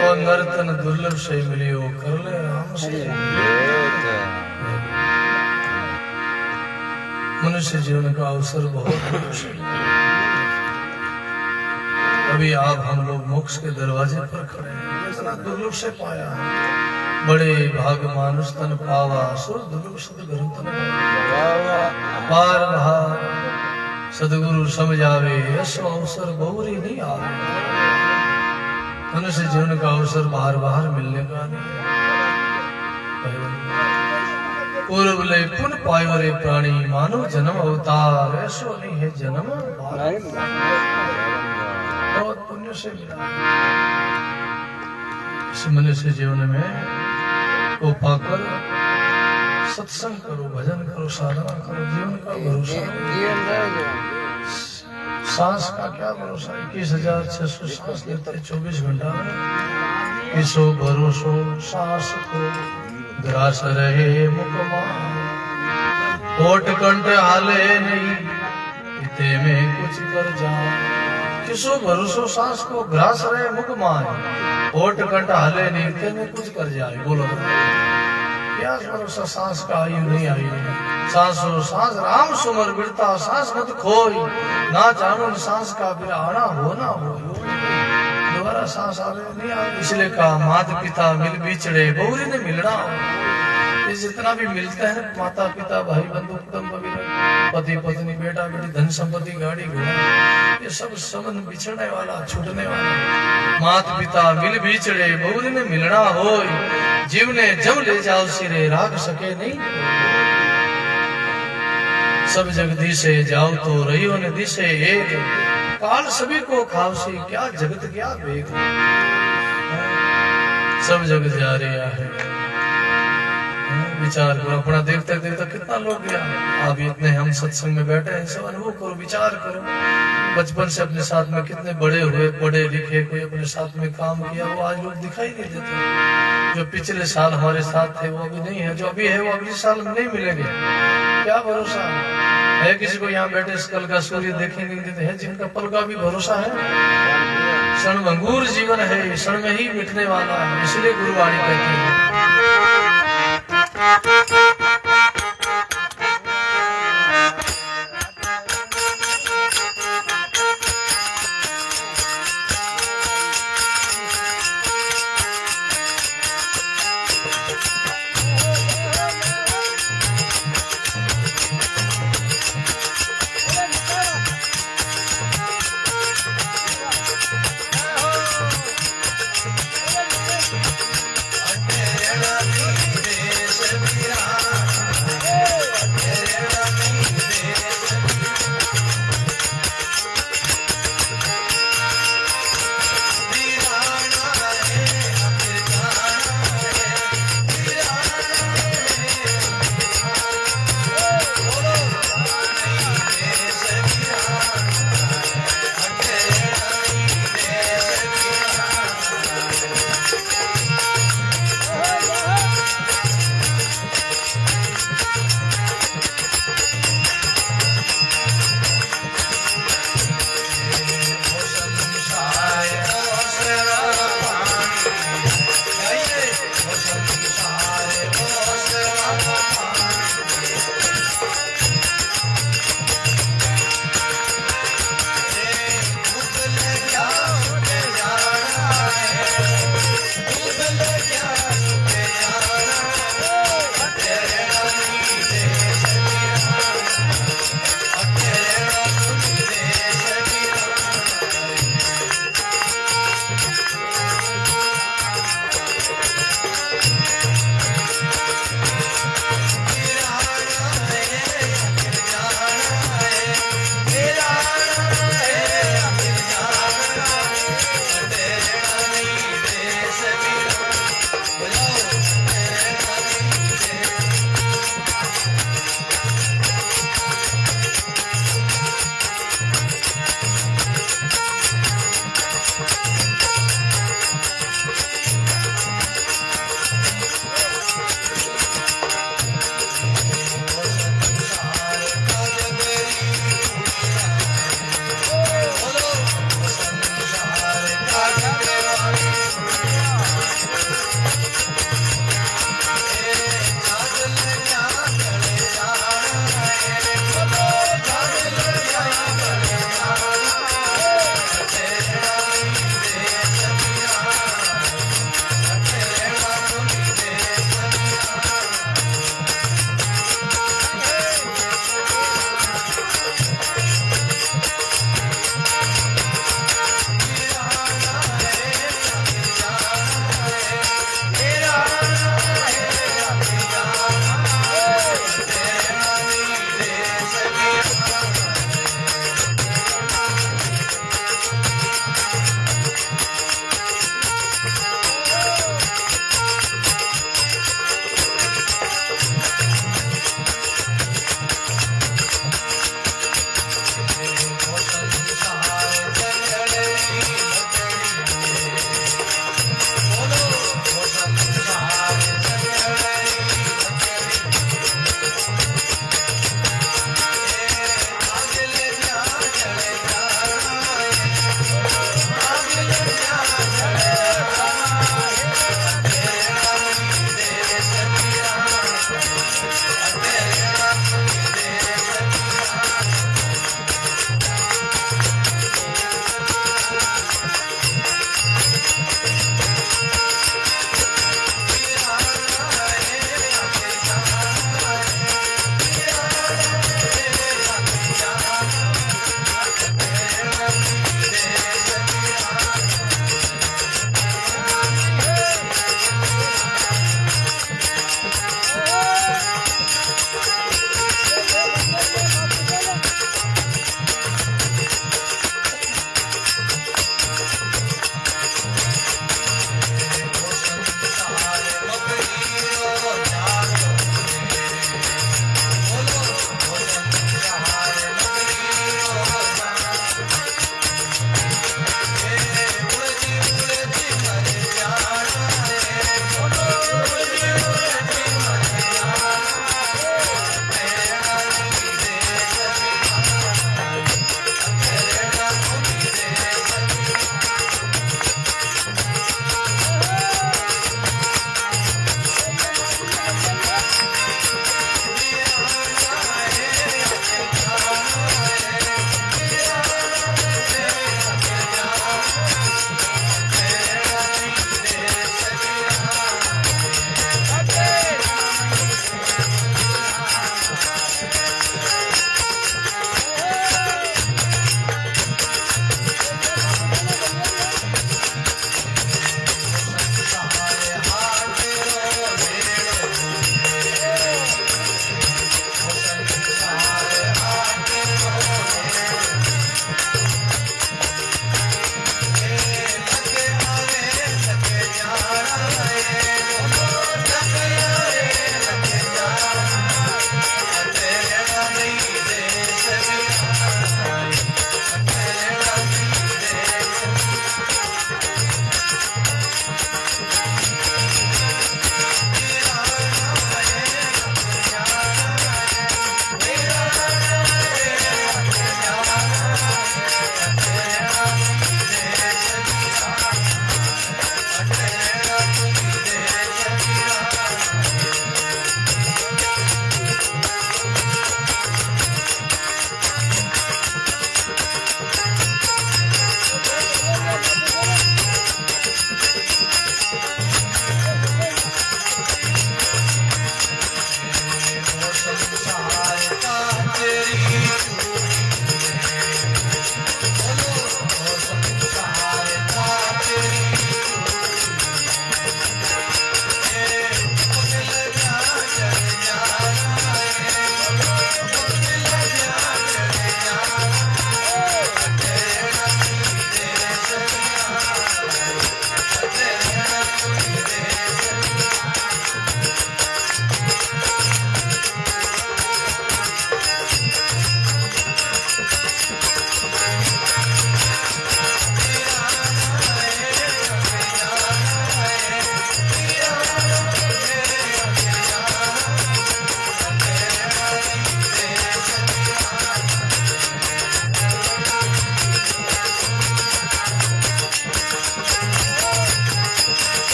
S3: और नर्तन दुर्लभ से मिलियो कर ले राम से। मनुष्य जीवन का अवसर बहुत है। अभी आप हम लोग मोक्ष के दरवाजे पर खड़े हैं, इतना दुर्लभ से पाया बड़े भाग मानुष तन पावा सो दुर्लभ सदगुरु तन बार बार सदगुरु समझावे ऐसो अवसर बहुरी नहीं आवे। मनुष्य जीवन का अवसर बार बार मिलने का नहीं। पूर्व ले पुन पायो रे प्राणी मानव जन्म अवतार ऐसो नहीं है जन्म बहुत पुण्य से मिला। इस मनुष्य जीवन में को पाकर सत्संग करो, भजन करो, साधना करो। जीवन का भरोसा सांस का क्या भरोसा? 21,600 सांस लेते 24 घंटा में। किसो भरोसो सांस को ग्रास रहे मुकमा होठ कंठ हाले नहीं इते में कुछ कर जा। किसो भरोसो सांस को ग्रास रहे मुख माए होठ कंठ हाले नहीं इते में कुछ कर जाए। बोलो क्या भरोसा? सांस का आयु नहीं आई। सांसो सांस राम सुमर बिरता सांस मत खोई ना जानो सांस का बिरा आना हो ना हो। दोबारा सांस आवे नहीं आवे। इसलिए कहा माता पिता मिल बिछड़े बहुरी ने मिलना हो। ये जितना भी मिलता है माता पिता भाई बंधु कुटुंब पति पत्नी बेटा बेटी धन संपत्ति गाड़ी घोड़ा ये सब संबंध बिछड़ने वाला छूटने वाला। माता पिता मिल बिछड़े बहुरी ने मिलना हो। जीव ने जब ले जाओ सिरे राख सके नहीं। सब जग दिशे जाओ तो रहियो ने दिशे एक काल सभी को खावसी क्या जगत क्या बेग। सब जग जा रहा है। विचार करो अपना देखते देखते कितना लोग गया। आप इतने हम सत्संग में बैठे हैं, सब अनुभव करो, विचार करो। बचपन से अपने साथ में कितने बड़े हुए, पढ़े लिखे, कोई अपने साथ में काम किया, वो आज लोग दिखाई नहीं देते। जो पिछले साल हमारे साथ थे वो अभी नहीं है, जो अभी है वो अगले साल नहीं मिलेंगे। क्या भरोसा है? किसी को यहाँ बैठे कल का सूर्य देखेंगे देते हैं जिनका पल का भी भरोसा है। क्षणभंगुर जीवन है, क्षण में ही मिटने वाला है। इसलिए गुरुवाणी कहते हैं
S4: देश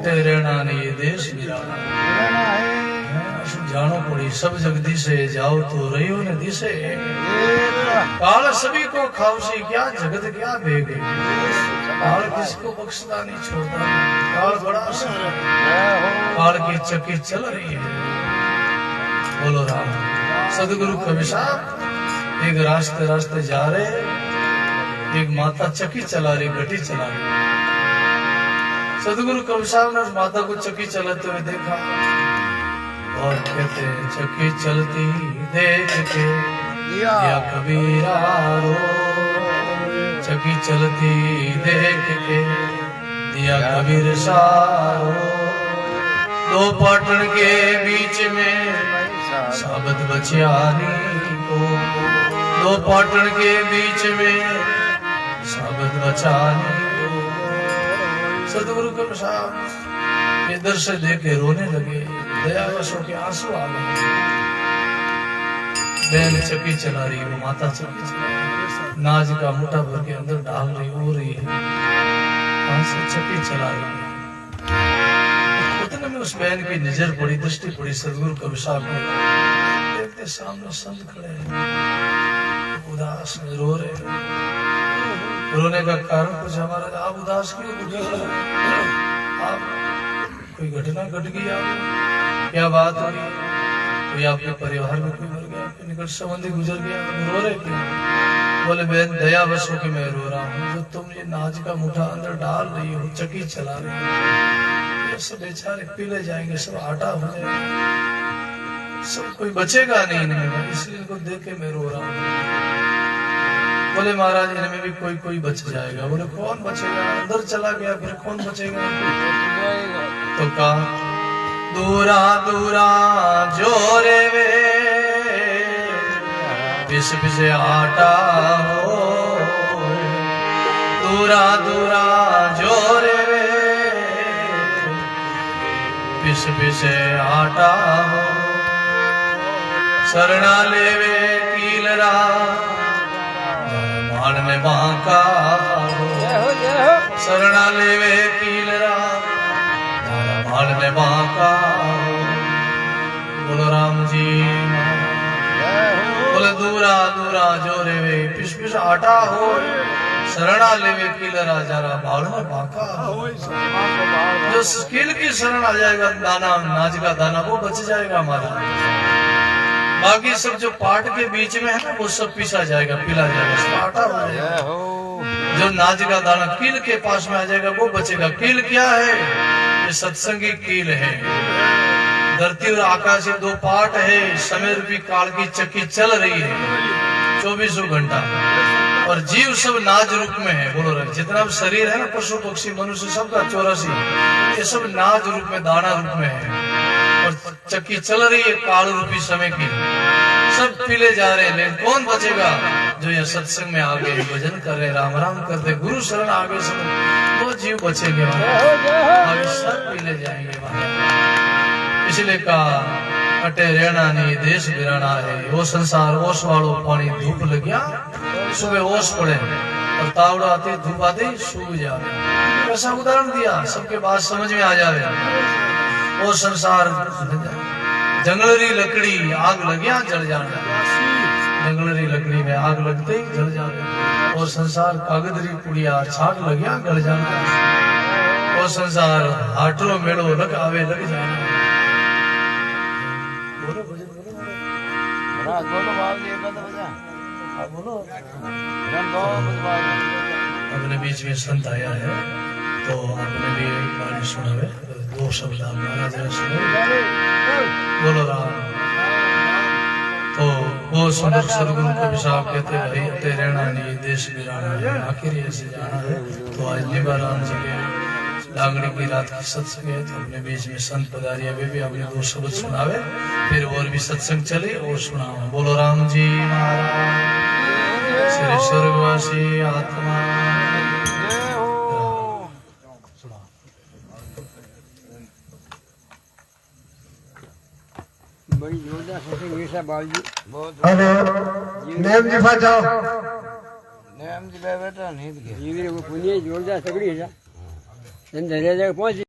S3: अटे रहना ने ये देश बिराना जानो पड़ी सब जगदीशे जाओ तो रहियो ने दिशे काल सभी को खावसी क्या जगत क्या भेगे काल किसको बख्शता नहीं छोड़ता काल बड़ा काल की चक्की चल रही है। बोलो राम। सदगुरु कबीर साहब एक रास्ते रास्ते जा रहे, एक माता चक्की चला रही, गटी चला रही। सदगुरु कबीर साहब ने उस माता को चक्की चलाते हुए देखा और कहते चक्की चलती देख के या कबीरा रो, चक्की चलती देख के दिया कबीर सारो। दो पाटन के बीच में साबत बचियानी को, दो पाटन के बीच में साबत बचानी को। सदगुरु कबीर साहब इधर से देखे रोने लगे, दयावशों के आंसू आ गए। बैल चक्की चला रही, वो माता चक्की चला रही, नाज का मुठा भर के अंदर डाल रही हो रही है, वहां से चक्की चला रही है। उतने में उस बहन की नजर पड़ी, दृष्टि पड़ी सदगुरु कबीर साहब ने। देखते सामने संत खड़े हैं, उदास में रो रहे। रोने का कारण कुछ हमारा, आप उदास क्यों? आप कोई घटना घट गई, आप क्या बात हुई? कोई आपके परिवार में कोई मर गया, कोई निकट संबंधी गुजर गया, रो रहे क्यों? बोले बहन दया बस हो के मैं रो रहा हूँ, जो तुम ये नाज का मुठा अंदर डाल रही हो, चक्की चला रही हो, ये सब बेचारे पीले जाएंगे, सब आटा हो जाएगा, सब कोई बचेगा नहीं इनमें, इसलिए इनको देख के मैं रो रहा हूँ। बोले महाराज इनमें भी कोई कोई बच जाएगा। बोले कौन बचेगा? अंदर चला गया, फिर कौन बचेगा? तो कहा दूरा दूरा जोरे वे पिस पिसे आटा हो, दूरा दूरा जोरे वे पिस पिसे आटा हो। शरणा लेवे कीलरा मान में बांका हो, शरणा लेवे कीलरा मान में बांका हो। बोलो राम जी। बोले दूरा दूरा जोरे वे पिस पिस आटा हो, शरणा लेवे कीलरा जरा बाल में बांका हो। जो कील की शरण आ जाएगा, दाना नाज का दाना वो बच जाएगा हमारा। बाकी सब जो पाट के बीच में है ना, वो सब पीसा जाएगा, पिला जाएगा, आटा हो जाएगा। जो नाज का दाना कील के पास में आ जाएगा वो बचेगा। कील क्या है? ये सत्संगी कील है। धरती और आकाश ये दो पाट है। समय रूपी काल की चक्की चल रही है 24 घंटा, और जीव सब नाज रूप में है। बोलो रहे जितना भी शरीर है ना, पशु पक्षी मनुष्य सबका 84, ये सब नाज रूप में, दाना रूप में है। और चक्की चल रही है काल रूपी समय की, सब पीले जा रहे हैं। लेकिन कौन बचेगा? जो ये सत्संग में आ गए, भजन कर रहे, राम राम करते, गुरु शरण आ गए, सब वो जीव बचेंगे, आगे सब पीले जाएंगे। इसलिए कहा अटे रहना नहीं देश बिराना है। वो संसार ओस वालों पानी धूप लग गया, सुबह ओस पड़े और तावड़ा आते धूप आते सूख जाए। ऐसा उदाहरण दिया, सबके बात समझ में आ जाए। वो संसार जंगलरी लकड़ी आग लग गया, जल जाना। जंगलरी लकड़ी में आग लगते ही जल जाना। वो संसार कागदरी पुड़िया छाट लग गया, गल जाना। वो संसार हाटलो मेड़ो लग आवे, लग जाना। बोलो बोलो बोलो अपने बीच में संत आया है, तो आपने भी एक बार सुनावे, दो शब्द आप महाराज ने सुने। बोलो राम। तो वो सुंदर सदगुरु कबीर साहब कहते भाई अते रहना नहीं देश बिराना है, आखिर ऐसे जाना है। तो आज निबाराम जी के लांगड़ी की रात की सत्संग है, तो अपने बीच में संत पधारी, अभी भी अपने दो शब्द सुनावे, फिर और भी सत्संग चले और सुनावे। बोलो राम जी महाराज। श्री स्वर्गवासी आत्मा
S1: बड़ी जोरदार सत्संग हुई साहब बाबू जी।
S4: हेलो नेम जी फा जाओ
S2: नेम जी बेटा नींद के
S1: जीवी को पुण्य जोरदार सगड़ी है। पहुंच